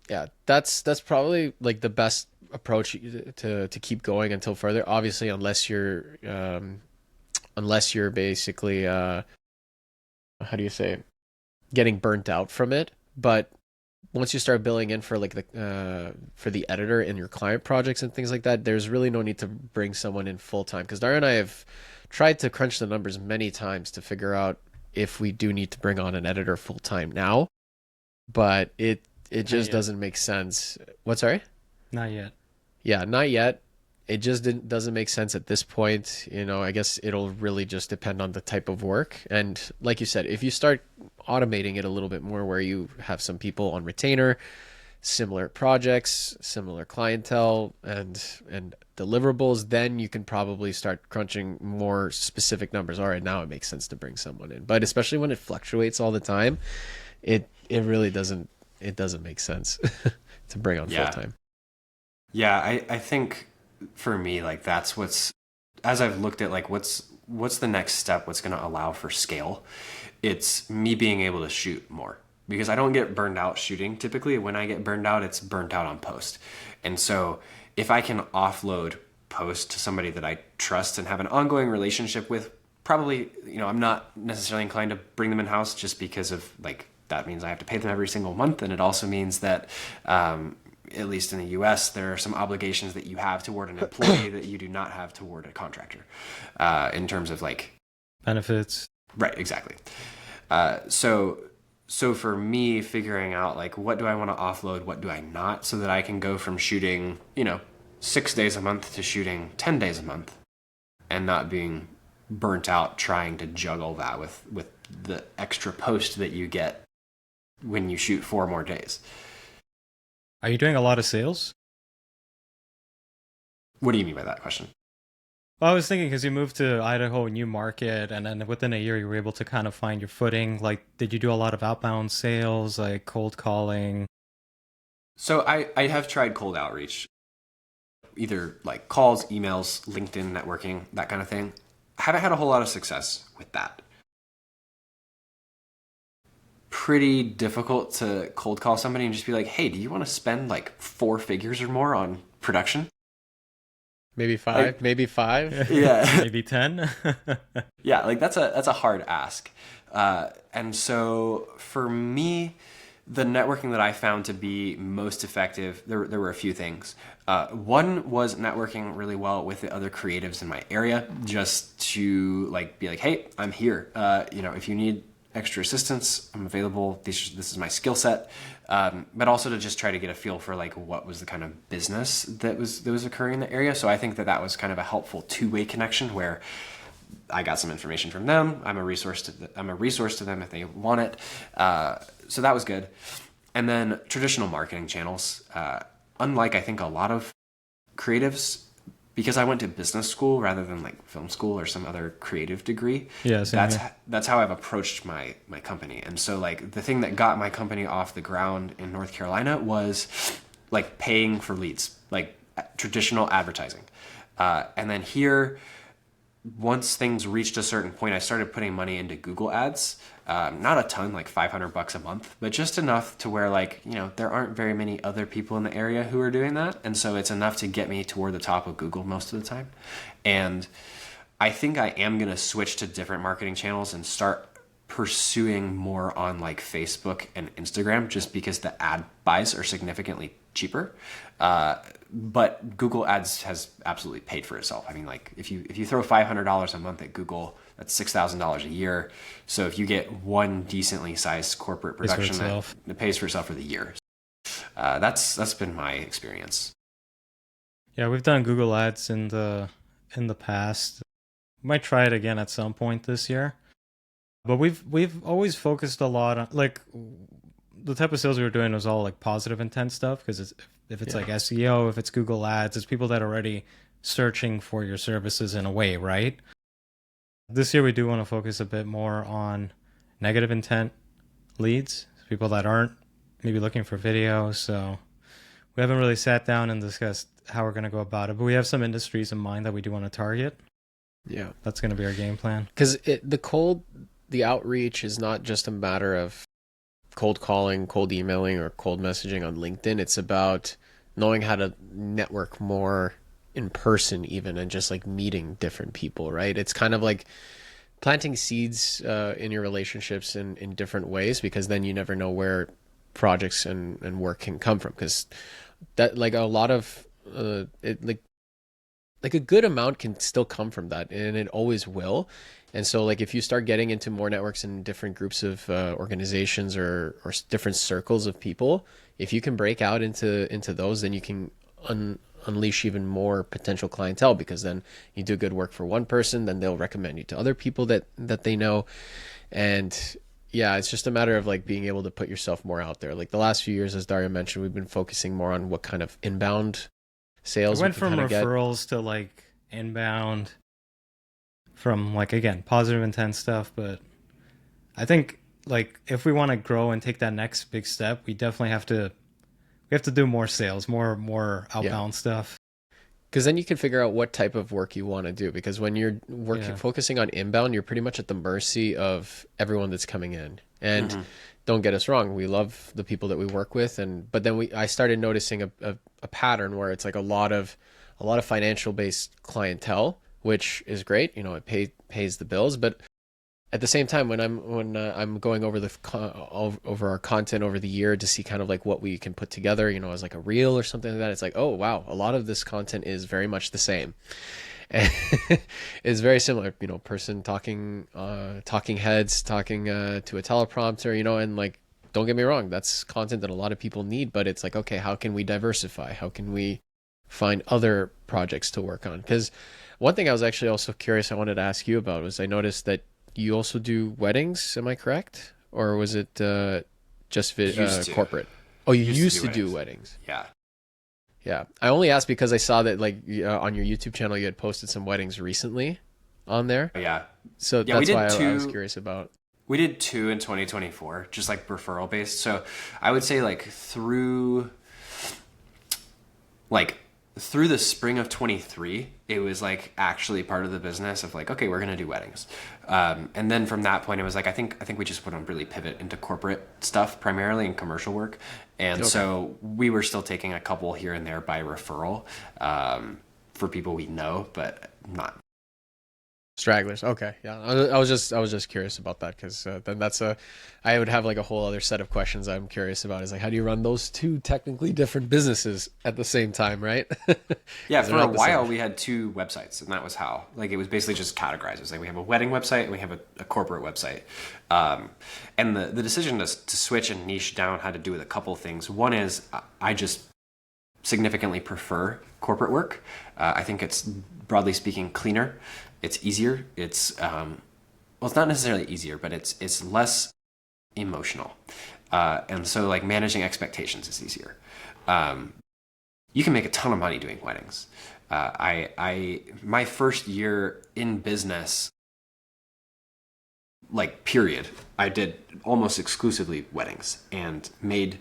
Yeah, that's probably like the best approach to keep going until further. Obviously, unless you're basically how do you say it? Getting burnt out from it. But once you start billing in for like for the editor in your client projects and things like that, there's really no need to bring someone in full time. Because Dara and I have tried to crunch the numbers many times to figure out if we do need to bring on an editor full time now, but it just doesn't make sense. What, sorry? Not yet. Yeah, not yet. It just doesn't make sense at this point. I guess it'll really just depend on the type of work. And like you said, if you start automating it a little bit more, where you have some people on retainer, similar projects, similar clientele, and deliverables, then you can probably start crunching more specific numbers. All right, now it makes sense to bring someone in. But especially when it fluctuates all the time, it really doesn't make sense to bring on full time. Yeah, I think for me, like that's as I've looked at like what's the next step, what's going to allow for scale, it's me being able to shoot more. Because I don't get burned out shooting. Typically, when I get burned out, it's burnt out on post. And so if I can offload post to somebody that I trust and have an ongoing relationship with, probably, I'm not necessarily inclined to bring them in-house just because of like, that means I have to pay them every single month. And it also means that, at least in the US, there are some obligations that you have toward an employee that you do not have toward a contractor, in terms of like benefits. Right, exactly. So for me, figuring out like what do I want to offload, what do I not, so that I can go from shooting, 6 days a month to shooting 10 days a month, and not being burnt out trying to juggle that with the extra post that you get when you shoot 4 more days. Are you doing a lot of sales? What do you mean by that question? Well, I was thinking because you moved to Idaho, new market, and then within a year you were able to kind of find your footing. Like, did you do a lot of outbound sales, like cold calling? So I have tried cold outreach, either like calls, emails, LinkedIn networking, that kind of thing. I haven't had a whole lot of success with that. Pretty difficult to cold call somebody and just be like, hey, do you want to spend like 4 figures or more on production? Maybe 5, maybe 5. Yeah. Maybe 10. Yeah, like that's a hard ask. And so for me, the networking that I found to be most effective, there were a few things. One was networking really well with the other creatives in my area, just to like be like, hey, I'm here. If you need extra assistance, I'm available. This is my skill set. But also to just try to get a feel for like what was the kind of business that was occurring in the area. So I think that was kind of a helpful two-way connection where I got some information from them. I'm a resource to them if they want it. So that was good. And then traditional marketing channels. Unlike I think a lot of creatives, because I went to business school rather than like film school or some other creative degree. Yeah, that's how I've approached my company. And so like the thing that got my company off the ground in North Carolina was like paying for leads, like traditional advertising. And then here, once things reached a certain point, I started putting money into Google ads. Not a ton, like $500 a month, but just enough to where like, there aren't very many other people in the area who are doing that. And so it's enough to get me toward the top of Google most of the time. And I think I am going to switch to different marketing channels and start pursuing more on like Facebook and Instagram, just because the ad buys are significantly cheaper. But Google ads has absolutely paid for itself. I mean, like if you throw $500 a month at Google, that's $6,000 a year. So if you get one decently sized corporate production, it pays for itself for the year. That's been my experience. Yeah, we've done Google ads in the past. We might try it again at some point this year. But we've always focused a lot on like the type of sales we were doing was all like positive intent stuff, because if it's like SEO, if it's Google ads, it's people that are already searching for your services in a way, right? This year we do want to focus a bit more on negative intent leads, people that aren't maybe looking for video. So we haven't really sat down and discussed how we're going to go about it, but we have some industries in mind that we do want to target. Yeah, that's going to be our game plan. Because the outreach is not just a matter of cold calling, cold emailing, or cold messaging on LinkedIn. It's about knowing how to network more in person even, and just like meeting different people, right? It's kind of like planting seeds in your relationships in different ways, because then you never know where projects and work can come from, because that like a lot of like a good amount can still come from that, and it always will. And so like if you start getting into more networks and different groups of organizations or different circles of people, if you can break out into those, then you can unleash even more potential clientele, because then you do good work for one person, then they'll recommend you to other people that they know. And yeah, it's just a matter of like being able to put yourself more out there. Like the last few years, as Dario mentioned, we've been focusing more on what kind of inbound sales we went from referrals to like inbound, from like, again, positive intent stuff. But I think like if we want to grow and take that next big step, we definitely have to do more sales, more outbound stuff. Because then you can figure out what type of work you want to do. Because when you're focusing on inbound, you're pretty much at the mercy of everyone that's coming in. And don't get us wrong, we love the people that we work with, but then I started noticing a pattern where it's like a lot of financial based clientele, which is great. It pays the bills, but at the same time, when I'm going over over our content over the year to see kind of like what we can put together, as like a reel or something like that, it's like, oh wow, a lot of this content is very much the same. And it's very similar, person talking heads, talking to a teleprompter, and like, don't get me wrong, that's content that a lot of people need, but it's like, okay, how can we diversify? How can we find other projects to work on? Because one thing I was actually also curious, I wanted to ask you about, was I noticed that you also do weddings. Am I correct? Or was it just corporate? Oh, you used to do weddings. Yeah. Yeah. I only asked because I saw that like on your YouTube channel, you had posted some weddings recently on there. Yeah. So yeah, that's why I was curious about. We did 2 in 2024, just like referral based. So I would say like through the spring of 23, it was like actually part of the business of like, okay, we're going to do weddings. And then from that point, it was like, I think we just want to really pivot into corporate stuff, primarily in commercial work. And so we were still taking a couple here and there by referral for people we know, but not Stragglers. Okay. Yeah. I was just curious about that because then I would have like a whole other set of questions I'm curious about is like, how do you run those two technically different businesses at the same time, right? Yeah, 'Cause they're for a not the same. while we had two websites, and that was how. Like it was basically just categorized. It was like we have a wedding website and we have a corporate website. And the decision to switch and niche down had to do with a couple things. One is I just significantly prefer corporate work. I think it's, broadly speaking, cleaner. It's easier. Well, it's not necessarily easier, but it's less emotional. And so like managing expectations is easier. You can make a ton of money doing weddings. My first year in business, like period, I did almost exclusively weddings and made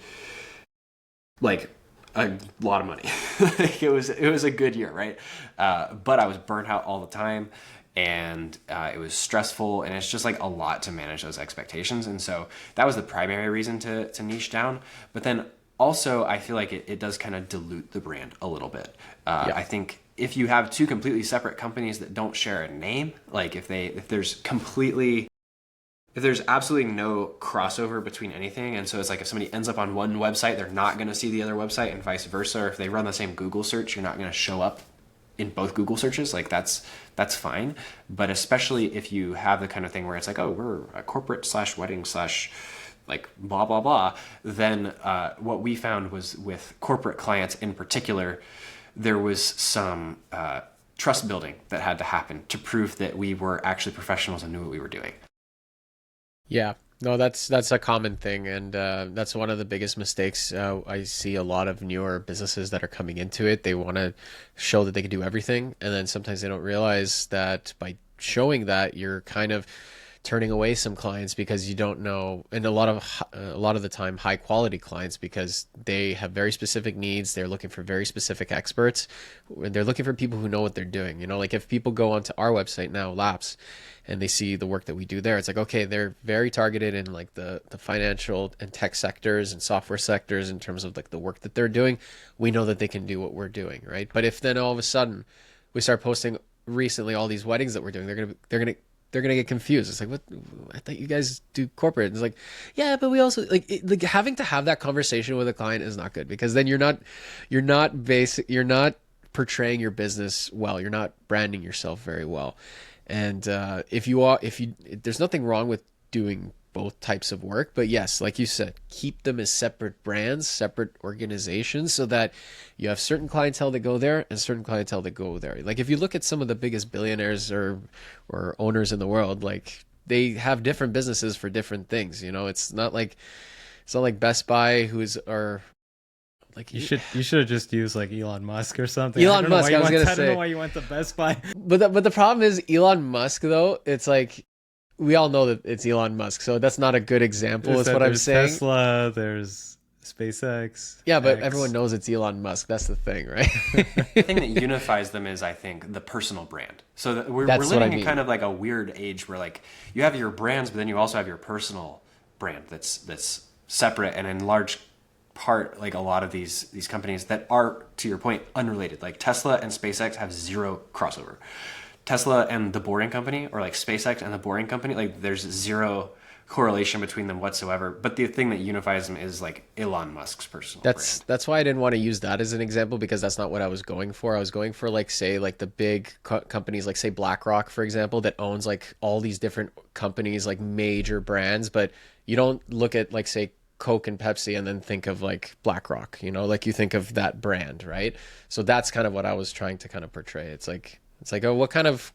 like a lot of money. It was a good year, right? But I was burnt out all the time, and it was stressful, and it's just like a lot to manage those expectations. And so that was the primary reason to niche down. But then also I feel like it does kind of dilute the brand a little bit. Yeah. I think if you have two completely separate companies that don't share a name, like if there's absolutely no crossover between anything, and so it's like if somebody ends up on one website, they're not going to see the other website, and vice versa. Or if they run the same Google search, you're not going to show up in both Google searches. Like that's fine. But especially if you have the kind of thing where it's like, oh, we're a corporate / wedding / like blah blah blah, then what we found was with corporate clients in particular, there was some trust building that had to happen to prove that we were actually professionals and knew what we were doing. Yeah, no, that's a common thing, and that's one of the biggest mistakes. I see a lot of newer businesses that are coming into it. They want to show that they can do everything, and then sometimes they don't realize that by showing that, you're kind of turning away some clients because you don't know, and a lot of the time, high quality clients, because they have very specific needs. They're looking for very specific experts. They're looking for people who know what they're doing. You know, like if people go onto our website now, Laps, and they see the work that we do there, it's like, okay, they're very targeted in like the financial and tech sectors and software sectors in terms of like the work that they're doing. We know that they can do what we're doing, right? But if then all of a sudden we start posting recently all these weddings that we're doing, they're gonna get confused. It's like, what? I thought you guys do corporate. And it's like, yeah, but we also like having to have that conversation with a client is not good, because then you're not portraying your business well. You're not branding yourself very well. And there's nothing wrong with doing both types of work, but yes, like you said, keep them as separate brands, separate organizations, so that you have certain clientele that go there and certain clientele that go there. Like if you look at some of the biggest billionaires or owners in the world, like they have different businesses for different things. You know, it's not like Best Buy, like You should have just used like Elon Musk or something. Elon Musk, I don't know why you went to Best Buy. But the problem is Elon Musk, though. It's like we all know that it's Elon Musk, so that's not a good example. Is what I'm saying. Tesla, there's SpaceX. Yeah, but X. everyone knows it's Elon Musk. That's the thing, right? The thing that unifies them is, I think, the personal brand. So that we're That's what living I mean. in kind of like a weird age where like you have your brands, but then you also have your personal brand that's separate, and in large part, like a lot of these companies that are, to your point, unrelated. Like Tesla and SpaceX have zero crossover. Tesla and the Boring Company, or like SpaceX and the Boring Company, like there's zero correlation between them whatsoever. But the thing that unifies them is like Elon Musk's personal brand. That's why I didn't want to use that as an example, because that's not what I was going for. I was going for like, say, like the big companies, like say BlackRock, for example, that owns like all these different companies, like major brands. But you don't look at like, say, Coke and Pepsi and then think of like BlackRock, you know, like you think of that brand, right? So that's kind of what I was trying to kind of portray. It's like, oh, what kind of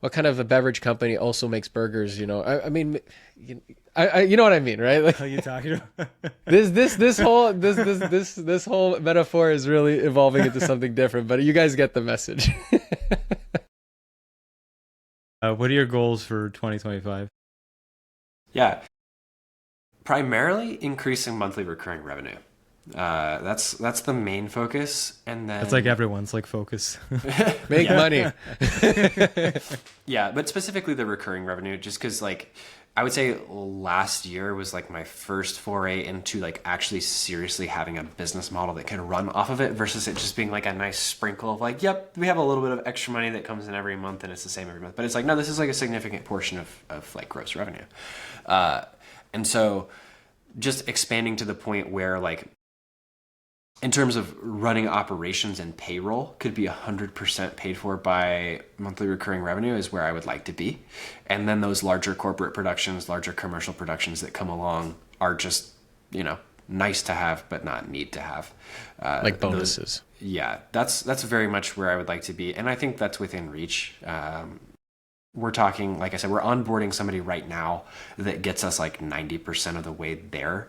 a beverage company also makes burgers? You know, I mean, you know what I mean, right? Like, What are you talking about? this whole metaphor is really evolving into something different, but you guys get the message. What are your goals for 2025? Yeah. Primarily increasing monthly recurring revenue. That's the main focus, and then That's like everyone's like focus. Make money. Yeah, but specifically the recurring revenue, just because like I would say last year was like my first foray into like actually seriously having a business model that can run off of it versus it just being like a nice sprinkle of like, yep, we have a little bit of extra money that comes in every month and it's the same every month. But it's like, no, this is like a significant portion of like gross revenue. And so just expanding to the point where like, in terms of running operations and payroll could be 100% paid for by monthly recurring revenue is where I would like to be. And then those larger corporate productions, larger commercial productions that come along are just, nice to have, but not need to have. Like bonuses. That's very much where I would like to be. And I think that's within reach. We're talking, like I said, we're onboarding somebody right now that gets us like 90% of the way there.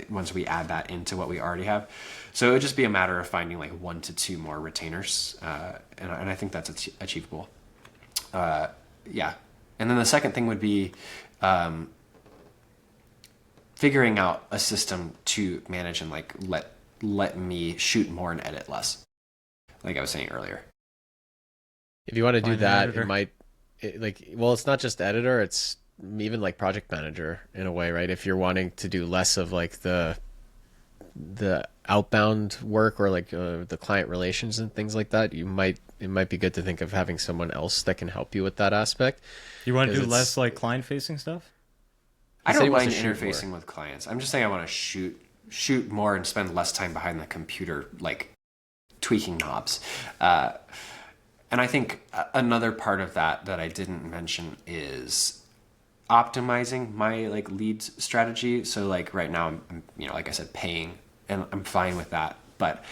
Once we add that into what we already have. So it would just be a matter of finding like 1 to 2 more retainers. And I think that's achievable. And then the second thing would be figuring out a system to manage and like let me shoot more and edit less. Like I was saying earlier. If you want to do that, it's not just editor, it's even like project manager in a way, right? If you're wanting to do less of like the outbound work or like the client relations and things like that, it might be good to think of having someone else that can help you with that aspect. You want to do less like client facing stuff? I don't mind interfacing with clients. I'm just saying I want to shoot more and spend less time behind the computer, like tweaking knobs. And I think another part of that I didn't mention is optimizing my like leads strategy. So like right now I'm like I said, paying, and I'm fine with that. But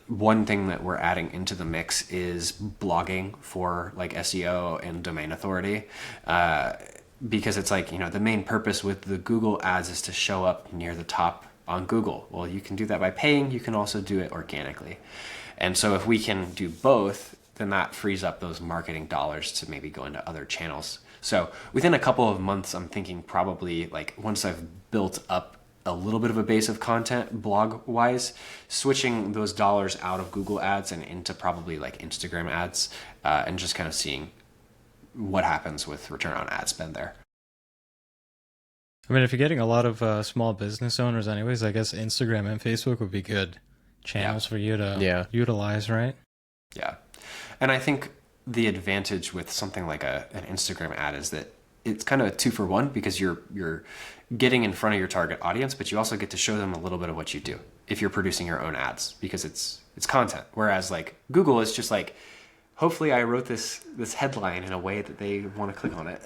one thing that we're adding into the mix is blogging for like SEO and domain authority. Because it's like, the main purpose with the Google ads is to show up near the top on Google. Well, you can do that by paying. You can also do it organically. And so if we can do both, then that frees up those marketing dollars to maybe go into other channels. So within a couple of months, I'm thinking probably like once I've built up a little bit of a base of content blog wise, switching those dollars out of Google ads and into probably like Instagram ads, and just kind of seeing what happens with return on ad spend there. I mean, if you're getting a lot of small business owners anyways, I guess Instagram and Facebook would be good channels for you to utilize, right? Yeah. And I think the advantage with something like an Instagram ad is that it's kind of a 2-for-1 because you're getting in front of your target audience, but you also get to show them a little bit of what you do if you're producing your own ads because it's content. Whereas like Google is just like, hopefully I wrote this headline in a way that they want to click on it.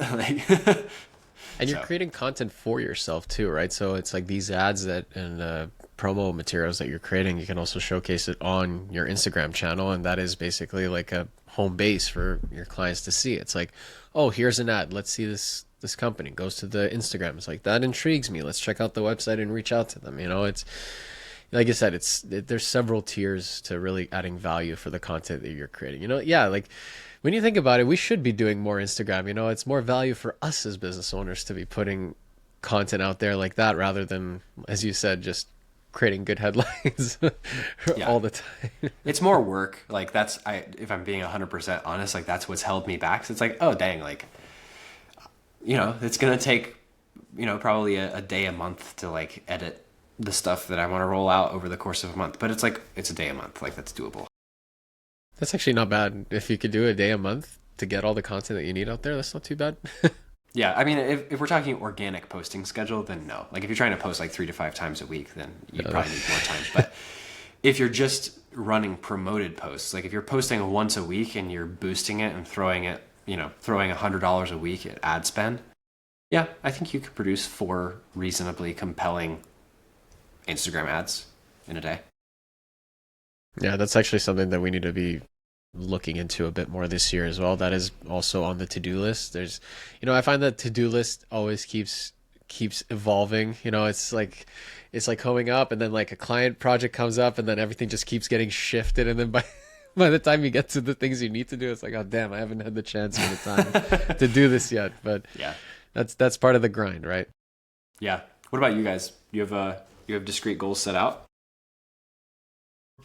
And you're creating content for yourself too, right? So it's like these ads and promo materials that you're creating, you can also showcase it on your Instagram channel. And that is basically like a home base for your clients to see. It's like, oh, here's an ad. Let's see this company. Goes to the Instagram. It's like, that intrigues me. Let's check out the website and reach out to them. It's like I said, there's several tiers to really adding value for the content that you're creating. Like when you think about it, we should be doing more Instagram. It's more value for us as business owners to be putting content out there like that rather than, as you said, just creating good headlines all the time. It's more work. Like if I'm being 100% honest, like that's what's held me back. So it's like, oh dang, like, it's going to take, probably a day a month to like edit the stuff that I want to roll out over the course of a month. But it's like, it's a day a month. Like that's doable. That's actually not bad. If you could do a day a month to get all the content that you need out there, that's not too bad. Yeah. I mean, if we're talking organic posting schedule, then no. Like if you're trying to post like 3 to 5 times a week, then you probably need more times. But if you're just running promoted posts, like if you're posting once a week and you're boosting it and throwing $100 a week at ad spend, yeah, I think you could produce 4 reasonably compelling Instagram ads in a day. Yeah, that's actually something that we need to be looking into a bit more this year as well. That is also on the to-do list. There's, I find that to-do list always keeps evolving. It's like coming up and then like a client project comes up and then everything just keeps getting shifted. And then by the time you get to the things you need to do, it's like, oh damn, I haven't had the chance or the time to do this yet. But yeah, that's part of the grind, right? Yeah. What about you guys? You have discrete goals set out?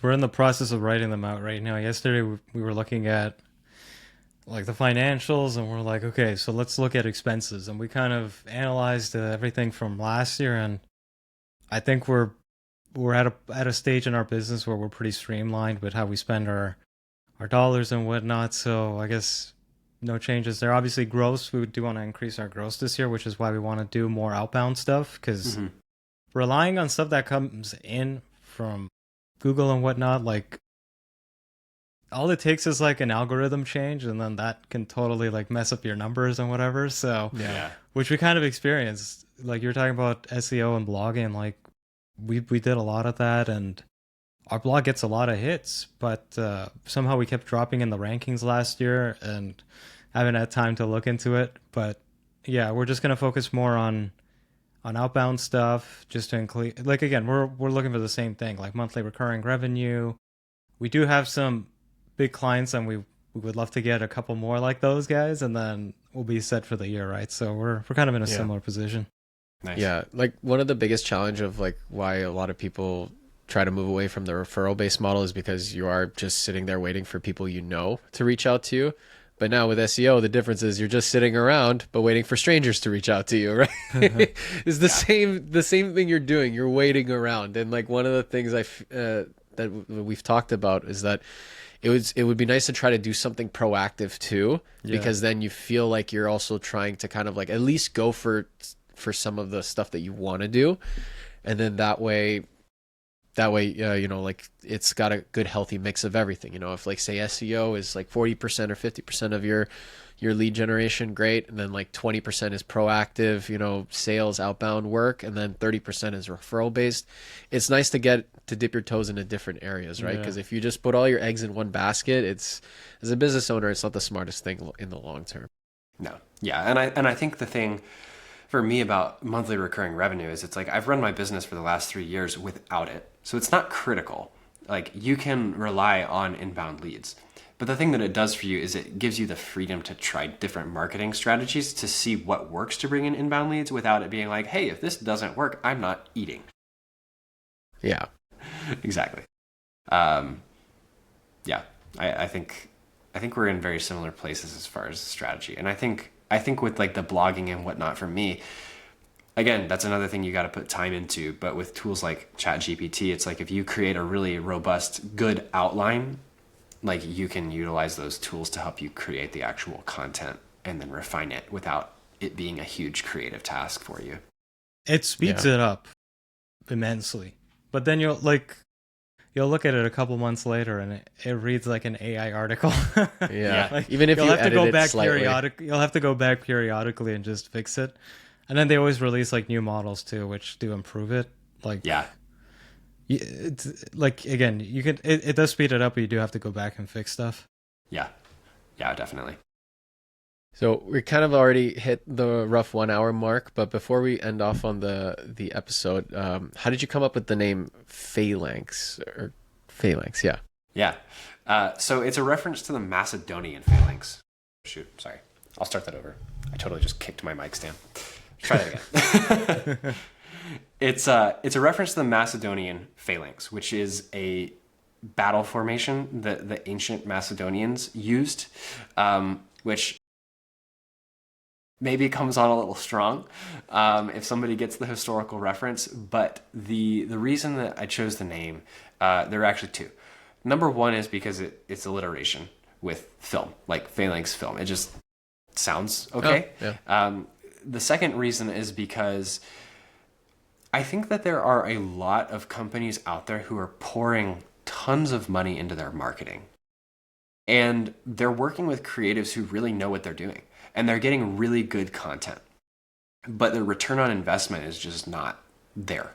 We're in the process of writing them out right now. Yesterday we were looking at like the financials, and we're like, okay, so let's look at expenses, and we kind of analyzed everything from last year, and I think we're at a stage in our business where we're pretty streamlined with how we spend our dollars and whatnot. So I guess no changes there. Obviously, gross, we do want to increase our gross this year, which is why we want to do more outbound stuff, because relying on stuff that comes in from Google and whatnot, like all it takes is like an algorithm change, and then that can totally like mess up your numbers and whatever. So Yeah. which we kind of experienced. Like you're talking about SEO and blogging, like we did a lot of that, and our blog gets a lot of hits, but somehow we kept dropping in the rankings last year, and haven't had time to look into it. But yeah, we're just gonna focus more on outbound stuff, just to include, like, again, we're looking for the same thing, like monthly recurring revenue. We do have some big clients, and we would love to get a couple more like those guys, and then we'll be set for the year, right? So we're kind of in a similar position. Nice. Yeah, like one of the biggest challenge of like why a lot of people try to move away from the referral based model is because you are just sitting there waiting for people you know to reach out to you. But now with SEO, the difference is you're just sitting around but waiting for strangers to reach out to you, right? It's the same thing you're doing. You're waiting around. And like one of the things that we've talked about is that it would be nice to try to do something proactive too, because then you feel like you're also trying to kind of like at least go for some of the stuff that you want to do, and then that way you know, like it's got a good healthy mix of everything. You know, if like say SEO is like 40% or 50% of your lead generation, great, and then like 20% is proactive, you know, sales, outbound work, and then 30% is referral based. It's nice to get to dip your toes into different areas, right? Because if you just put all your eggs in one basket, it's, as a business owner, it's not the smartest thing in the long term. No. Yeah. And I think the thing for me about monthly recurring revenue is it's like I've run my business for the last 3 years without it. So it's not critical. Like you can rely on inbound leads. But the thing that it does for you is it gives you the freedom to try different marketing strategies to see what works to bring in inbound leads without it being like, hey, if this doesn't work, I'm not eating. Yeah. Exactly. Yeah. I think we're in very similar places as far as strategy. And I think with like the blogging and whatnot, for me, again, that's another thing you got to put time into. But with tools like ChatGPT, it's like if you create a really robust, good outline, like you can utilize those tools to help you create the actual content and then refine it without it being a huge creative task for you. It speeds it up immensely. But then you'll look at it a couple months later and it reads like an AI article. Like, even if you'll you have to go edit back it slightly. you'll have to go back periodically and just fix it. And then they always release like new models too, which do improve it. Like it's like, again, you can it does speed it up, but you do have to go back and fix stuff. Yeah, definitely. So we kind of already hit the rough 1 hour mark, but before we end off on the episode, how did you come up with the name Phalanx or Phalanx? Yeah. So it's a reference to the Macedonian phalanx. Shoot, sorry. I'll start that over. I totally just kicked my mic stand. Try that again. It's a reference to the Macedonian phalanx, which is a battle formation that the ancient Macedonians used, which maybe comes on a little strong if somebody gets the historical reference. But the reason that I chose the name, there are actually two. Number one is because it's alliteration with film, like Phalanx Film. It just sounds okay. Oh, yeah. The second reason is because I think that there are a lot of companies out there who are pouring tons of money into their marketing. And they're working with creatives who really know what they're doing. And they're getting really good content. But the return on investment is just not there.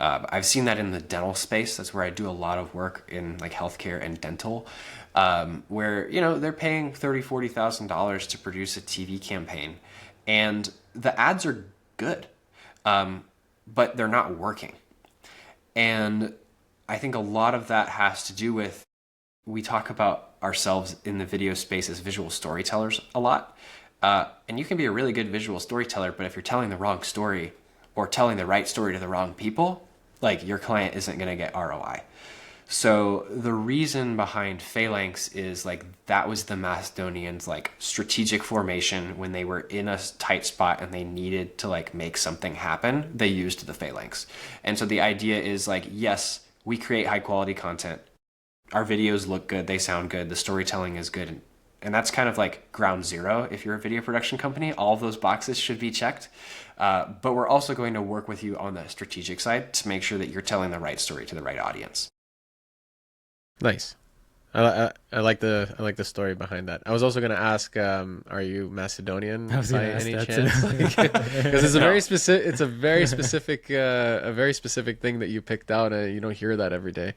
I've seen that in the dental space. That's where I do a lot of work in like healthcare and dental, where, you know, they're paying $30,000, $40,000 to produce a TV campaign. And the ads are good, but they're not working. And I think a lot of that has to do with, we talk about ourselves in the video space as visual storytellers a lot. And you can be a really good visual storyteller, but if you're telling the wrong story or telling the right story to the wrong people, like your client isn't going to get ROI. So the reason behind Phalanx is like that was the Macedonians' like strategic formation when they were in a tight spot and they needed to like make something happen. They used the Phalanx. And so the idea is like, yes, we create high quality content. Our videos look good, they sound good, the storytelling is good. And that's kind of like ground zero. If you're a video production company, all of those boxes should be checked. But we're also going to work with you on the strategic side to make sure that you're telling the right story to the right audience. Nice. I like the story behind that. I was also going to ask, are you Macedonian by any chance? Because it's a very specific. It's a very specific thing that you picked out, and you don't hear that every day.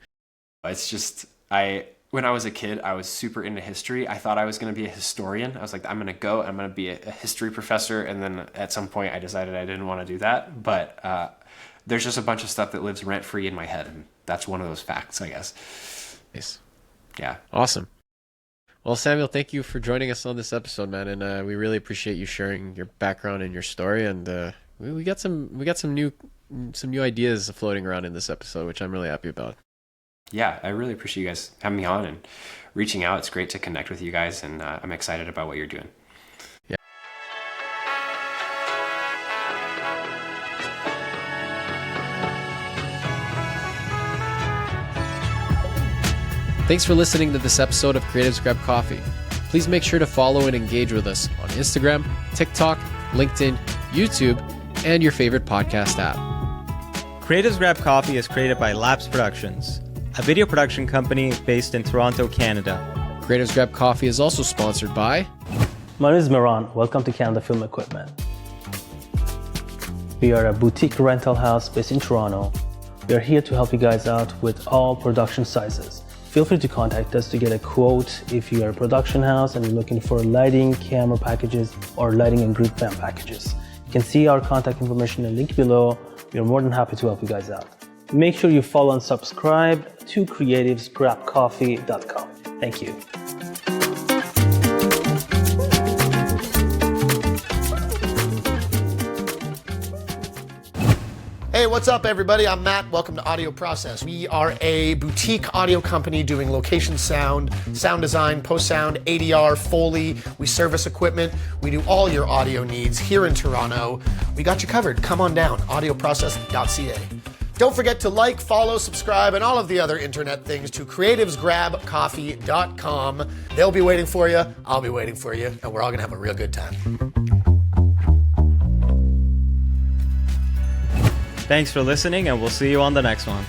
It's just when I was a kid, I was super into history. I thought I was going to be a historian. I was like, I'm going to be a history professor, and then at some point, I decided I didn't want to do that. But there's just a bunch of stuff that lives rent free in my head, and that's one of those facts, I guess. Nice. Yeah. Awesome. Well, Samuel, thank you for joining us on this episode, man, and we really appreciate you sharing your background and your story. And we got some new ideas floating around in this episode, which I'm really happy about. Yeah, I really appreciate you guys having me on and reaching out. It's great to connect with you guys, and I'm excited about what you're doing. Yeah. Thanks for listening to this episode of Creatives Grab Coffee. Please make sure to follow and engage with us on Instagram, TikTok, LinkedIn, YouTube, and your favorite podcast app. Creatives Grab Coffee is created by Labs Productions, a video production company based in Toronto, Canada. Creatives Grab Coffee is also sponsored by... My name is Miran. Welcome to Canada Film Equipment. We are a boutique rental house based in Toronto. We are here to help you guys out with all production sizes. Feel free to contact us to get a quote if you are a production house and you're looking for lighting, camera packages, or lighting and group fan packages. You can see our contact information in the link below. We are more than happy to help you guys out. Make sure you follow and subscribe to creativesgrabcoffee.com. Thank you. Hey, what's up, everybody? I'm Matt. Welcome to Audio Process. We are a boutique audio company doing location sound, sound design, post-sound, ADR, Foley. We service equipment. We do all your audio needs here in Toronto. We got you covered. Come on down, audioprocess.ca. Don't forget to like, follow, subscribe, and all of the other internet things to creativesgrabcoffee.com. They'll be waiting for you. I'll be waiting for you, and we're all going to have a real good time. Thanks for listening, and we'll see you on the next one.